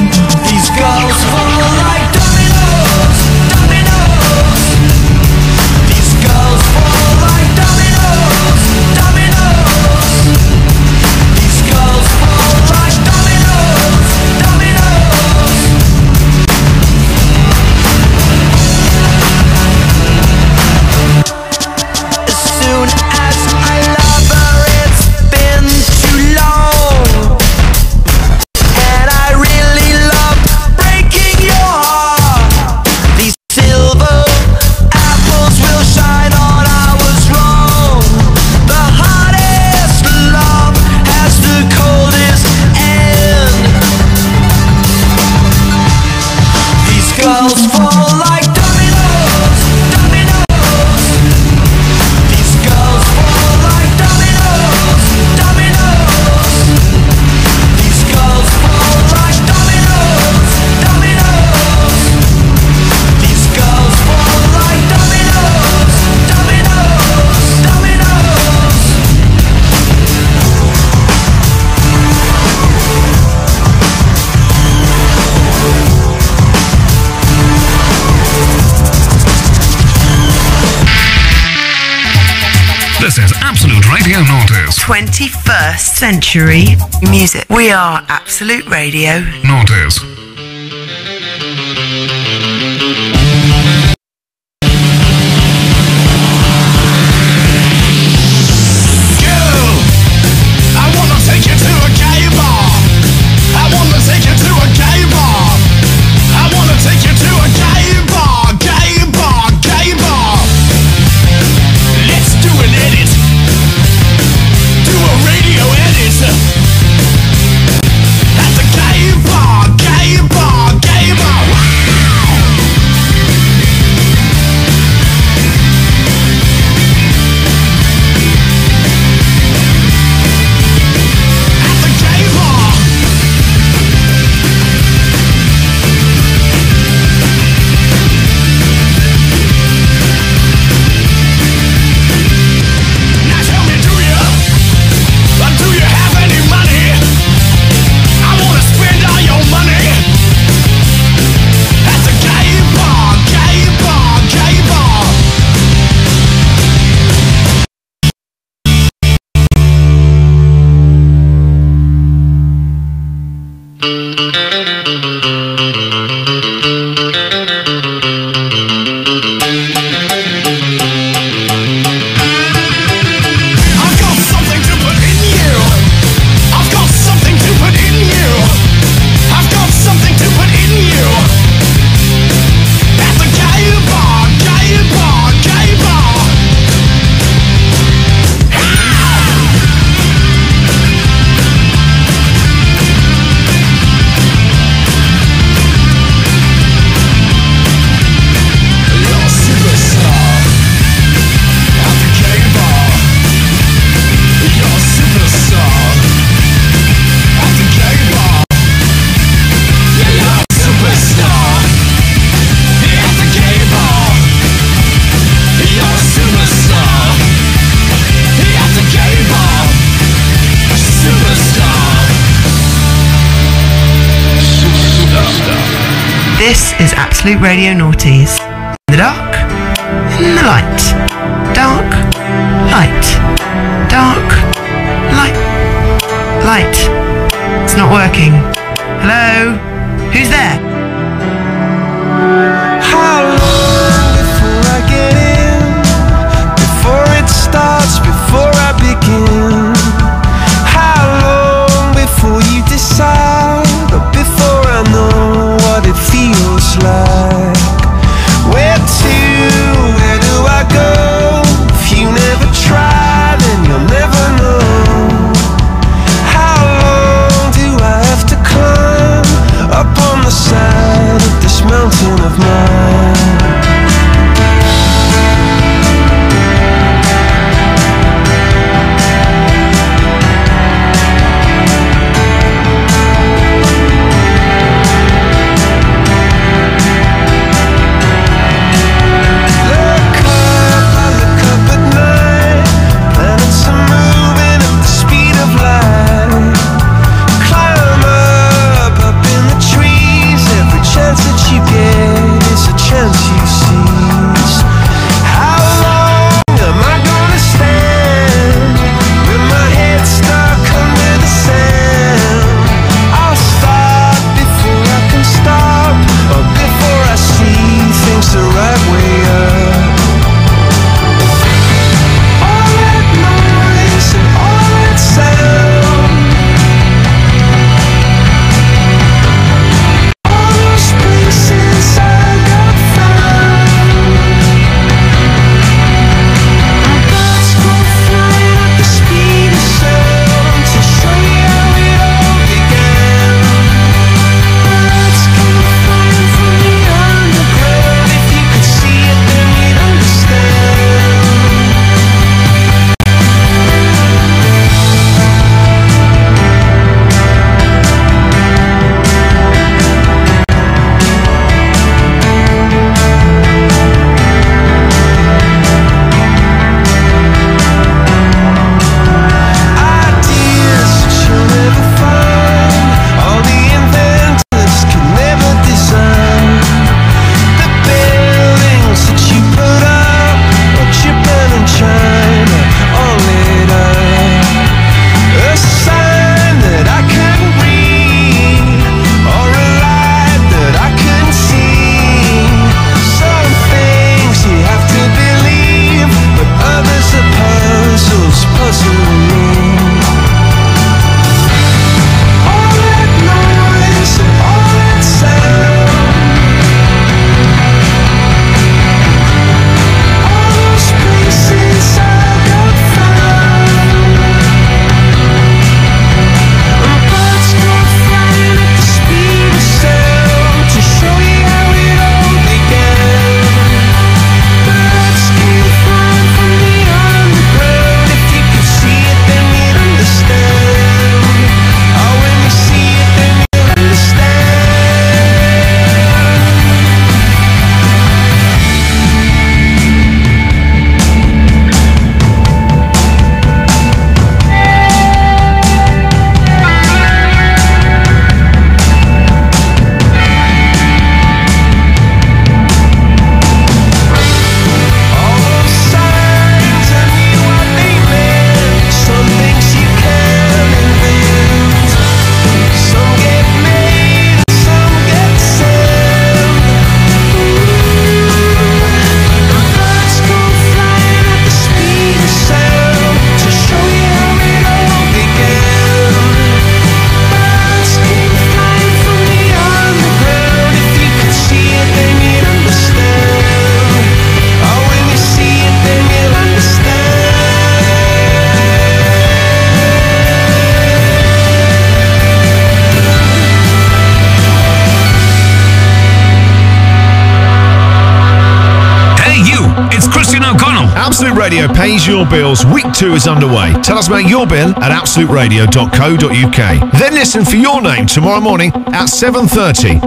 Speaker 5: These girls fall like dominoes, dominoes. These girls fall like dominoes, dominoes. These girls fall like dominoes, dominoes. As soon as I love her, it's been too long. And I really love breaking your heart. These silver apples will shine on I was wrong. The hardest love has the coldest end. These girls fall like dominoes, dominoes. These girls fall like dominoes, dominoes. These girls fall like dominoes, dominoes. These girls fall like dominoes, dominoes, dominoes.
Speaker 3: This is Absolute Radio Naughties.
Speaker 4: 21st century music. We are Absolute Radio.
Speaker 3: Naughties.
Speaker 10: I wanna take you to a gay bar. I wanna take you to a gay bar. I wanna take you to a gay bar, gay bar, gay bar. Let's do an edit. Do a radio edit. At the gay bar, gay
Speaker 4: is Absolute Radio Naughties. In the dark, in the light. Dark, light. Dark, light. Light. It's not working. Hello? Who's there?
Speaker 10: How long before I get in? Before it starts, before I begin? How long before you decide? Or before I know what it feels like? Where to? Where do I go? If you never try, then you'll never know. How long do I have to climb up on the side of this mountain of mine?
Speaker 6: Absolute Radio pays your bills. Week 2 is underway. Tell us about your bill at absoluteradio.co.uk. Then listen for your name tomorrow morning at 7:30.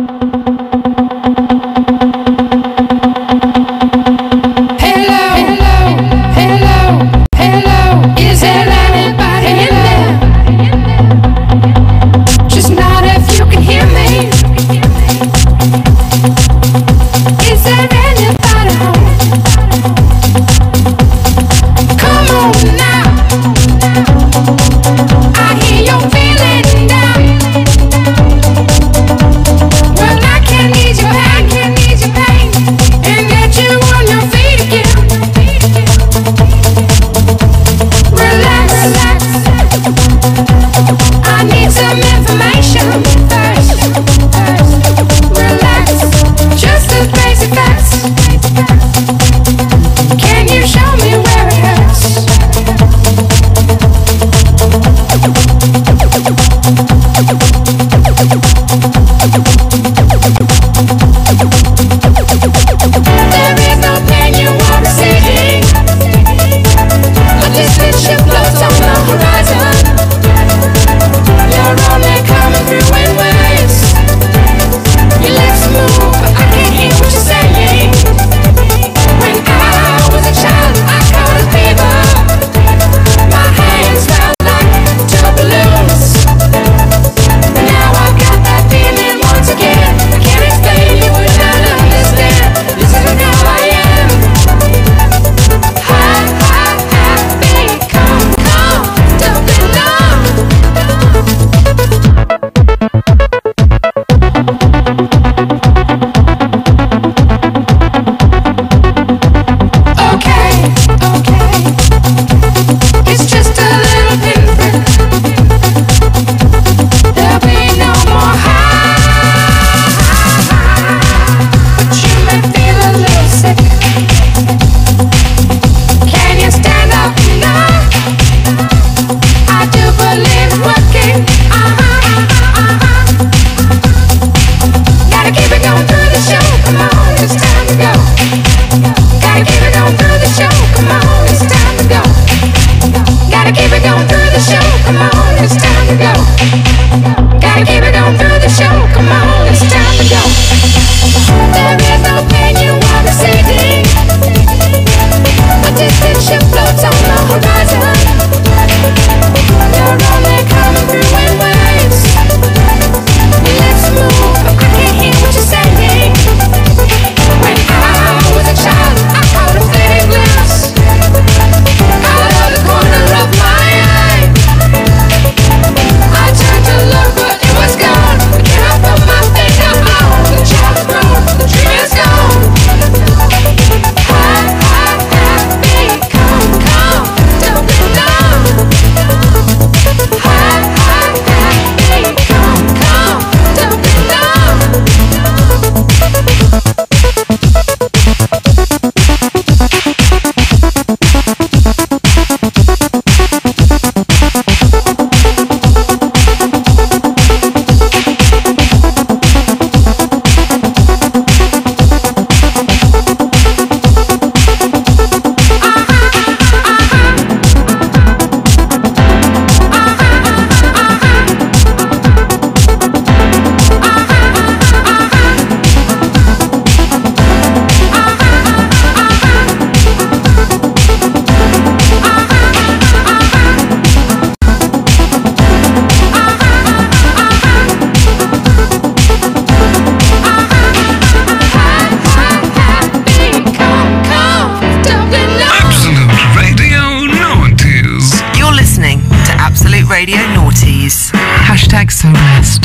Speaker 4: Radio Naughties. Hashtag so blessed.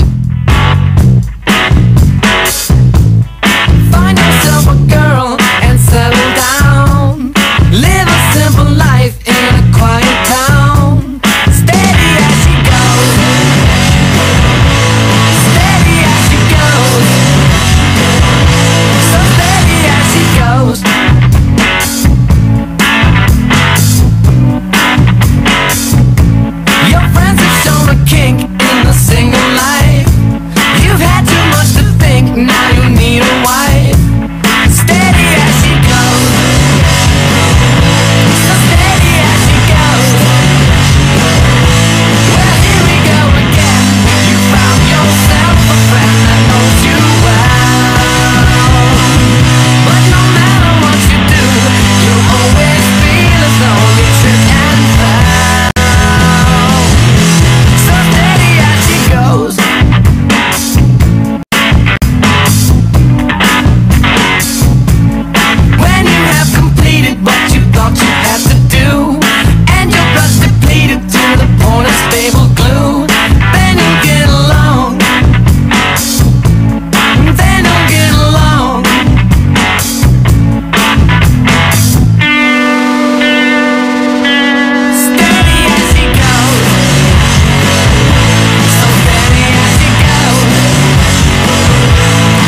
Speaker 14: Find yourself a girl and settle down. Live a simple life in a quiet town. Steady as she goes. Steady as she goes. So steady as she goes. Your friends have shown a kink in the single life. You've had too much to think, now you need a wife. Steady as she goes. So steady as she goes. Well, here we go again. You found yourself a friend that knows you well. But no matter what you do, you'll always feel as though you tripped and fell. So steady as she goes. When you have completed what you thought you had to do, and your blood's depleted to the point of stable glue, then you'll get along. Then you'll get along. Steady as she goes. So steady as she goes.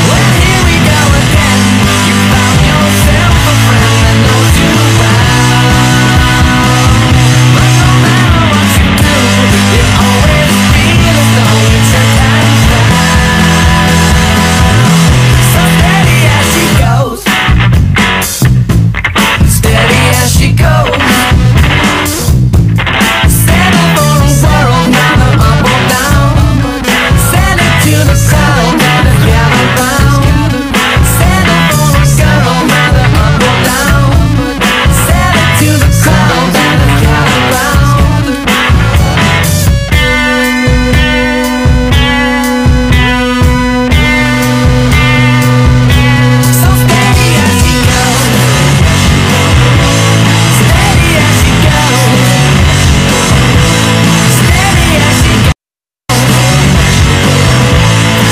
Speaker 14: Well, here we go again. You found yourself a friend that knows you well. But no matter what you do, you always feel as though you tripped and fell. So steady as she goes. Steady as she goes. Settle for a world, neither up or down. Send it to the sound, never gather round. Settle for a girl, neither up or down. Send it to the crowd, never gather round. So steady as she goes. Steady as she goes. Steady as she goes.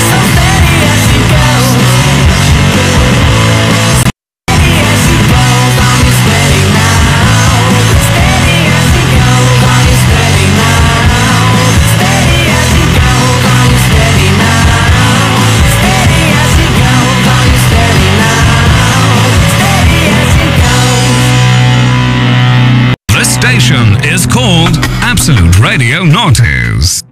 Speaker 14: So steady as she goes. Steady as she goes. Are you steady now? Steady as she goes. Are you steady now? Steady as she goes. Are you steady now? Steady as she goes. Are you steady now? Steady as she goes.
Speaker 3: This station is called Absolute Radio Naughties.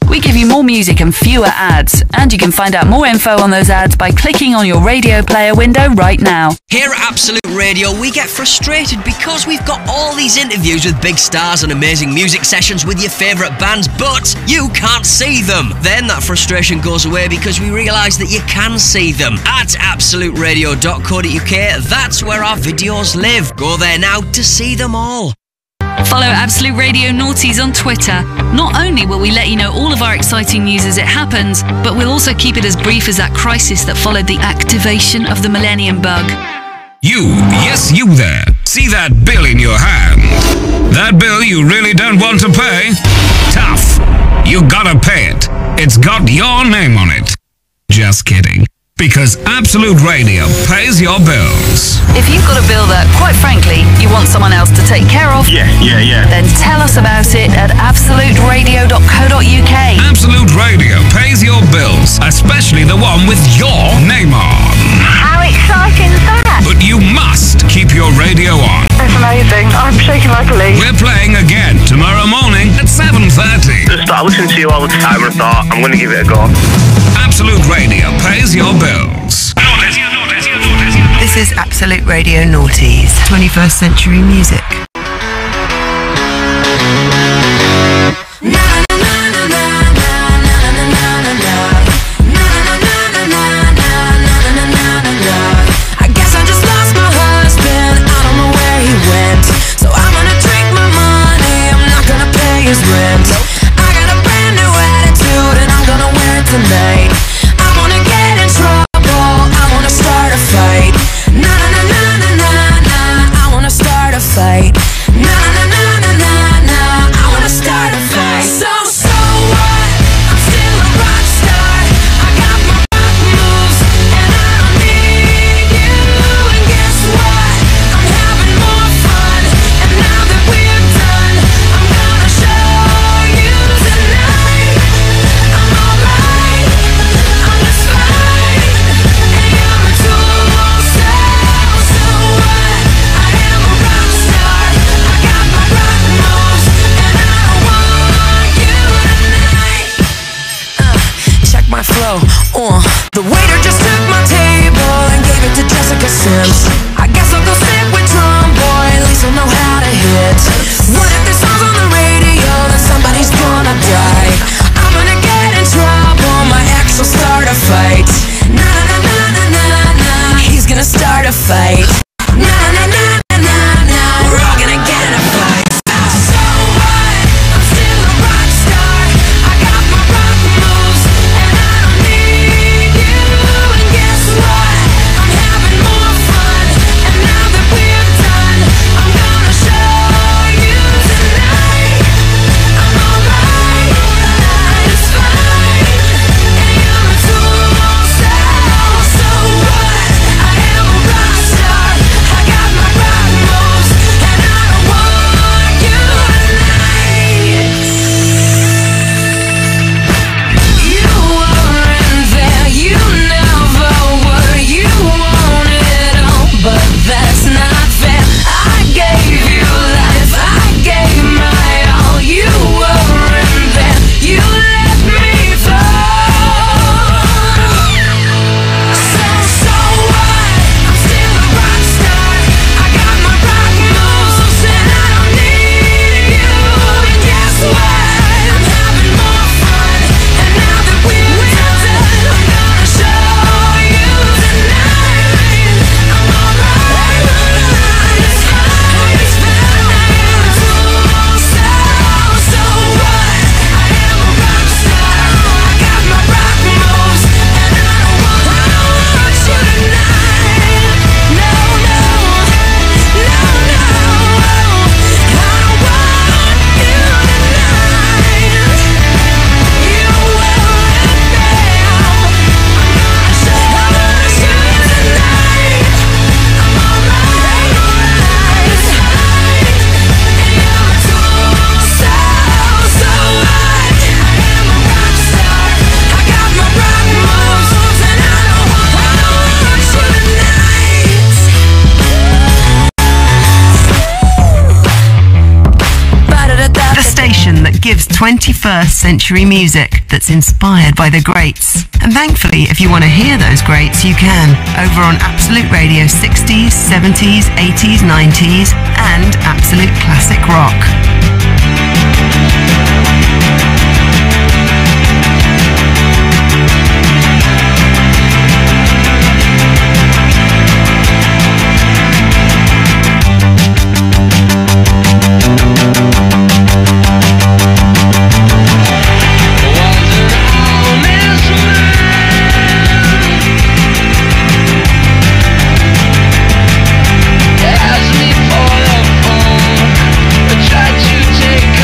Speaker 18: We give you more music and fewer ads, and you can find out more info on those ads by clicking on your radio player window right now.
Speaker 21: Here at Absolute Radio, we get frustrated because we've got all these interviews with big stars and amazing music sessions with your favourite bands, but you can't see them. Then that frustration goes away because we realise that you can see them. At absoluteradio.co.uk, that's where our videos live. Go there now to see them all.
Speaker 18: Follow Absolute Radio Naughties on Twitter. Not only will we let you know all of our exciting news as it happens, but we'll also keep it as brief as that crisis that followed the activation of the Millennium Bug.
Speaker 3: You, yes you there, see that bill in your hand? That bill you really don't want to pay? Tough. You gotta pay it. It's got your name on it. Just kidding. Because Absolute Radio pays your bills.
Speaker 18: If you've got a bill that, quite frankly, you want someone else to take care of, then tell us about it at absoluteradio.co.uk.
Speaker 3: Absolute Radio pays your bills, especially the one with your name on.
Speaker 22: How exciting is that?
Speaker 3: But you must keep your radio on.
Speaker 22: That's amazing. I'm shaking like a leaf.
Speaker 3: We're playing again tomorrow morning at 7:30.
Speaker 12: Just started listening to you all the time and I thought, I'm going to give it a go.
Speaker 3: Absolute Radio pays your bills.
Speaker 4: This is Absolute Radio Naughties, 21st century music.
Speaker 14: I guess I just lost my husband, I don't know where he went. So I'm gonna drink my money, I'm not gonna pay his rent. I got a brand new attitude and I'm gonna wear it tonight. I wanna get in trouble, I wanna start a fight. Na na na na na na na, I wanna start a fight. Na na na na na na, I wanna start a fight.
Speaker 4: gives 21st century music that's inspired by the greats. And thankfully, if you want to hear those greats, you can, over on Absolute Radio 60s, 70s, 80s, 90s, and Absolute Classic Rock.
Speaker 10: Try to take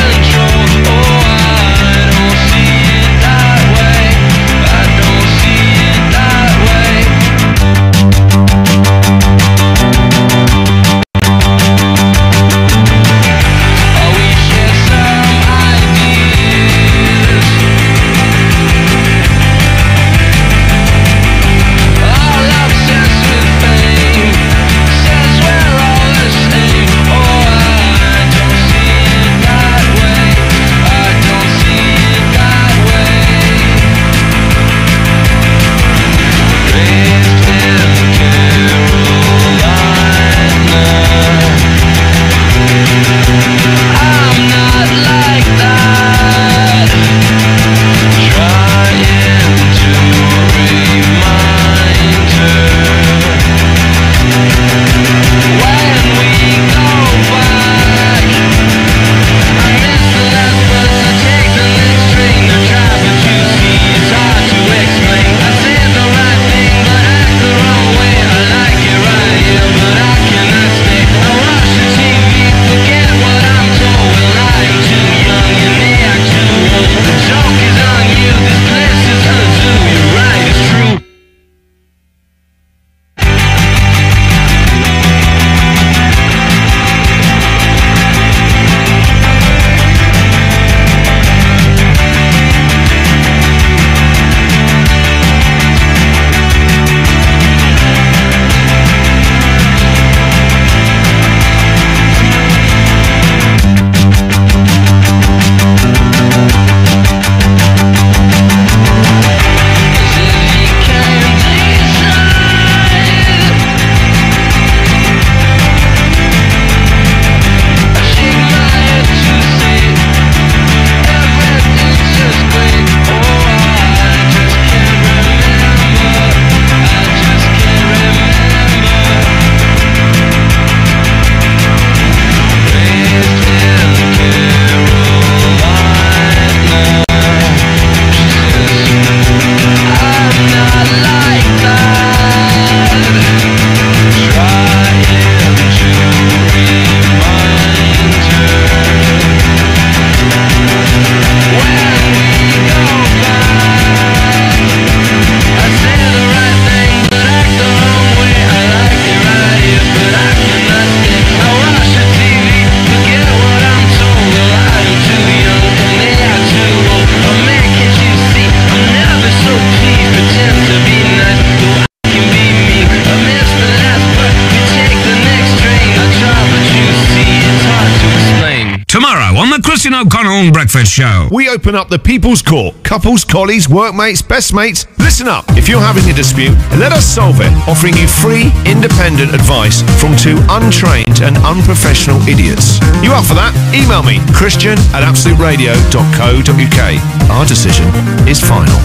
Speaker 3: Christian O'Connell Breakfast Show.
Speaker 6: We open up the People's Court. Couples, colleagues, workmates, best mates. Listen up. If you're having a dispute, let us solve it. Offering you free, independent advice from two untrained and unprofessional idiots. You up for that? Email me, christian@absoluteradio.co.uk. Our decision is final.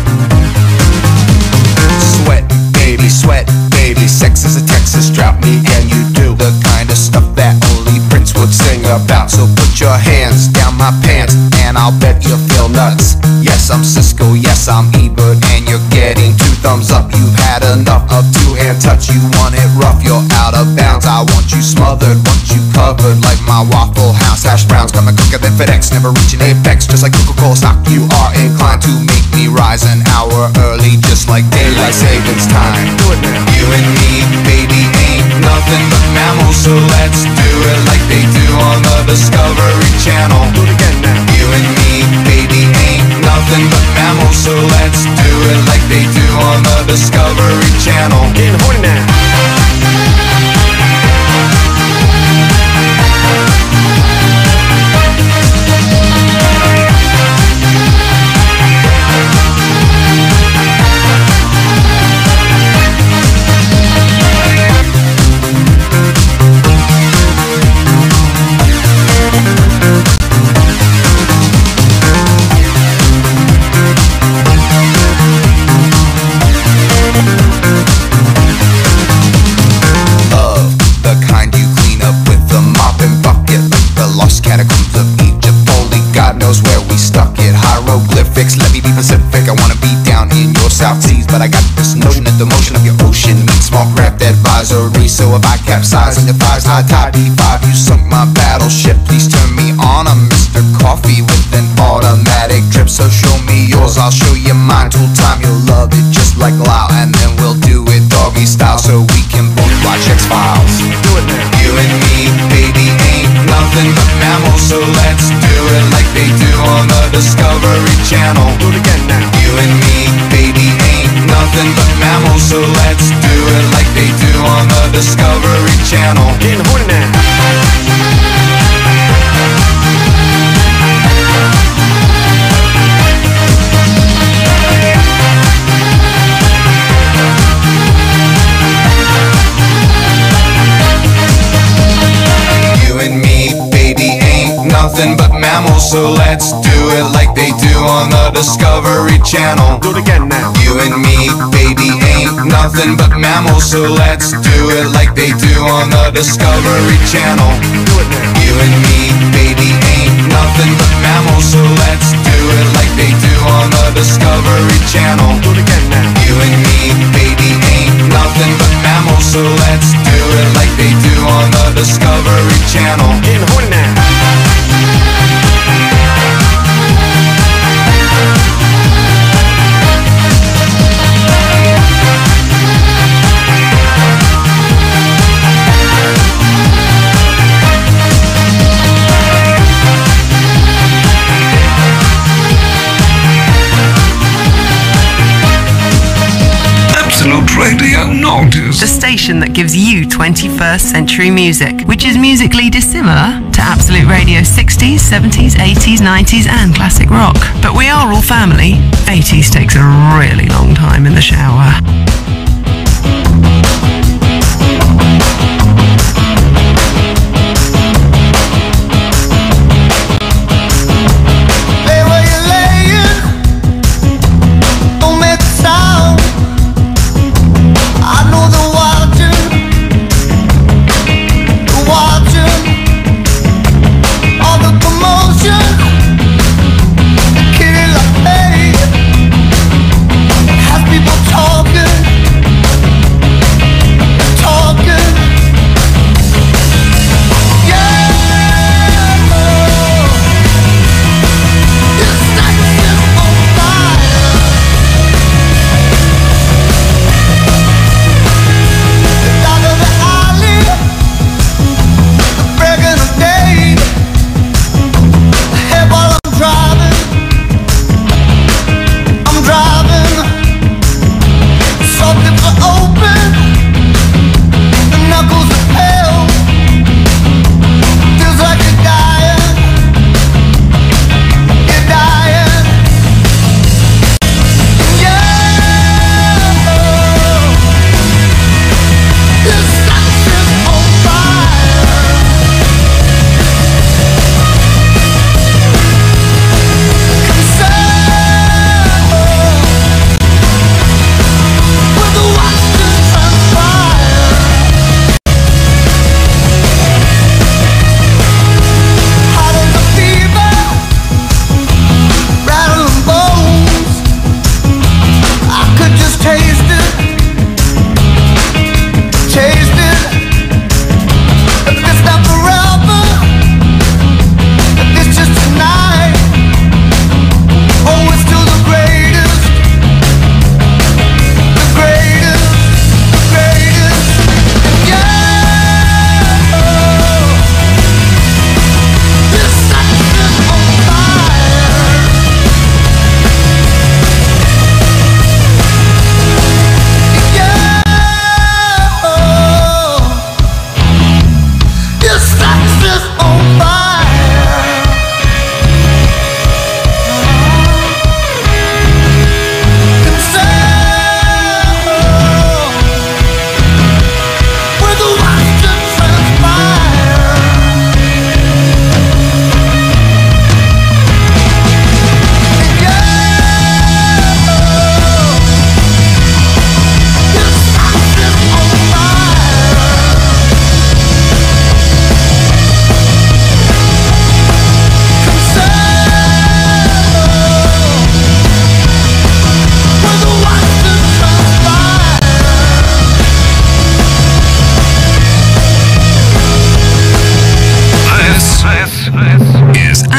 Speaker 2: Sweat, baby, sex is a Texas drought. Me and you do the kind of stuff that only Prince would sing about. So put your hands down my pants and I'll bet you'll feel nuts. Yes, I'm Cisco, yes, I'm Ebert, and you're getting 2 thumbs up. You've had enough of 2-hand touch. You want it rough, you're out of bounds. I want you smothered, want you covered like my Waffle House hash browns. Coming quicker than FedEx, never reaching apex. Just like Coca-Cola stock, you are inclined to make me rise an hour early, just like daylight savings time. Do it now. You and me, baby, ain't nothing but mammals, so let's do it like they do on the Discovery Channel. Do it again now. You and me, baby, ain't nothing but mammals, so let's do it like they do on the Discovery Channel. Getting horny now. 5, you sunk my battleship. Please turn me on. I'm Mr. Coffee with an automatic drip. So show me yours, I'll show you mine. Tool time, you'll love it just like Lau. And then we'll do it doggy style so we can both watch X-Files. Do it now. You and me, baby, ain't nothing but mammals. So let's do it like they do on the Discovery Channel. Do it again now. You and me, baby, ain't nothing but mammals. So let's do it like they do on the Discovery Channel. Get in the morning now. Nothing but mammals, so let's do it like they do on the Discovery Channel. Do it again now. You and me, baby, ain't nothing but mammals, so let's do it like they do on the Discovery Channel. Do it now. You and me, baby, ain't nothing but mammals, so let's do it like they do on the Discovery Channel. Do it again now. You and me, baby, ain't nothing but mammals, so let's do it like they do on the Discovery Channel. Get in the morning now.
Speaker 3: Absolute Radio Notice.
Speaker 4: The station that gives you 21st century music, which is musically dissimilar to Absolute Radio 60s, 70s, 80s, 90s and classic rock. But we are all family. 80s takes a really long time in the shower.
Speaker 10: Has people talking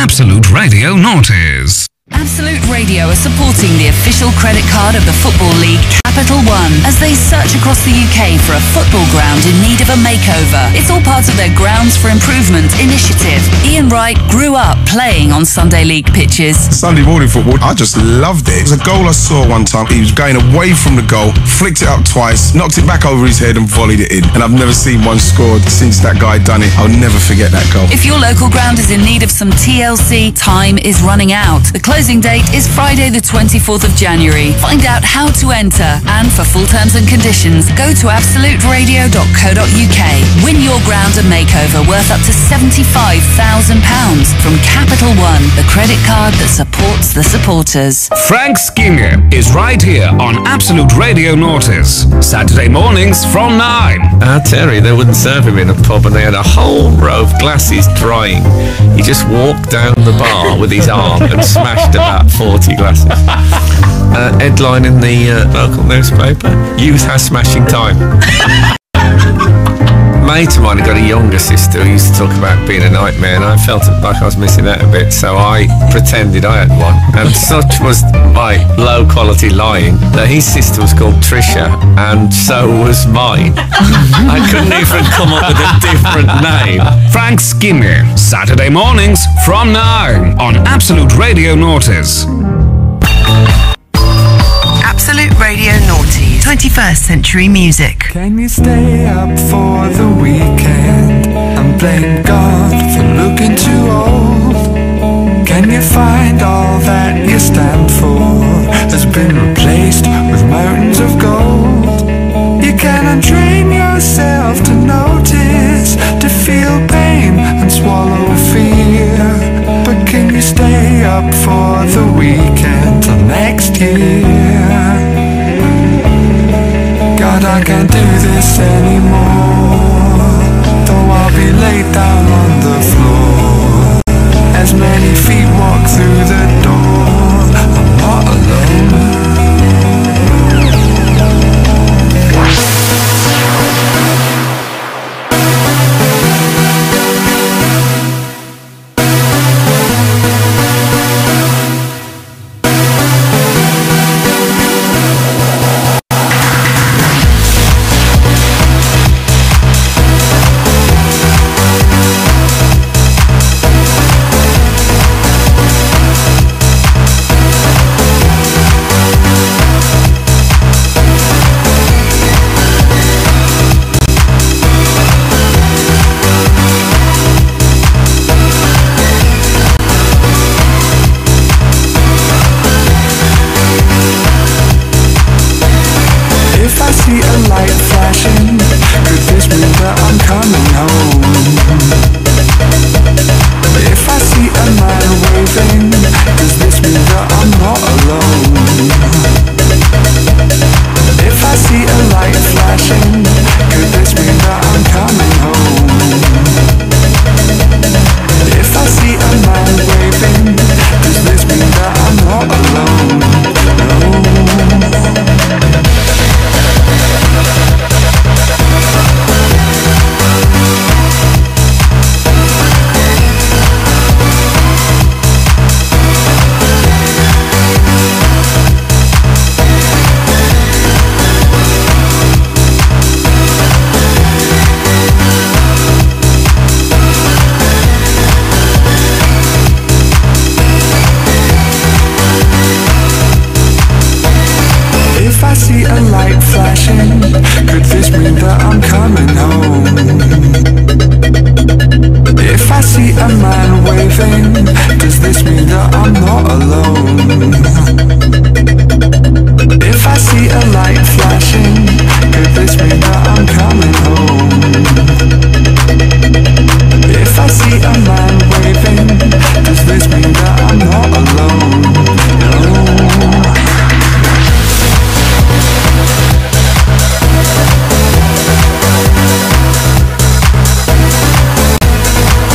Speaker 3: Absolute Radio Noughties.
Speaker 18: Absolute Radio are supporting the official credit card of the Football League, Capital One, as they search across the UK for a football ground in need of a makeover. It's all part of their Grounds for Improvement initiative. Ian Wright grew up playing on Sunday League pitches.
Speaker 1: Sunday morning football, I just loved it. It was a goal I saw one time. He was going away from the goal, flicked it up twice, knocked it back over his head and volleyed it in. And I've never seen one scored since that guy done it. I'll never forget that goal.
Speaker 18: If your local ground is in need of some TLC, time is running out. The closing date is Friday the 24th of January. Find out how to enter, and for full terms and conditions, go to absoluteradio.co.uk. Win your ground a makeover worth up to £75,000 from Capital One, the credit card that supports the supporters.
Speaker 3: Frank Skinner is right here on Absolute Radio Noughties. Saturday mornings from 9.
Speaker 8: Terry, they wouldn't serve him in a pub and they had a whole row of glasses drying. He just walked down the bar with his arm and smashed about 40 glasses. Headline in the local newspaper: Youth has smashing time. Mate of mine had got a younger sister who used to talk about being a nightmare, and I felt like I was missing out a bit, so I pretended I had one. And such was my low quality lying that his sister was called Trisha, and so was mine. I couldn't even come up with a different name.
Speaker 3: Frank Skinner, Saturday mornings from 9 on Absolute Radio Noughties.
Speaker 4: Absolute Radio Noughties, 21st century music.
Speaker 20: Can you stay up for the weekend and blame God for looking too old? Can you find all that you stand for has been replaced with mountains of gold? You can untrain yourself to notice, to feel pain and swallow fear. But can you stay up for the weekend till next year? God, I can't do this anymore, though I'll be laid down on the floor. As many feet walk through the door, I'm not alone. If I see a man waving, does this mean that I'm not alone?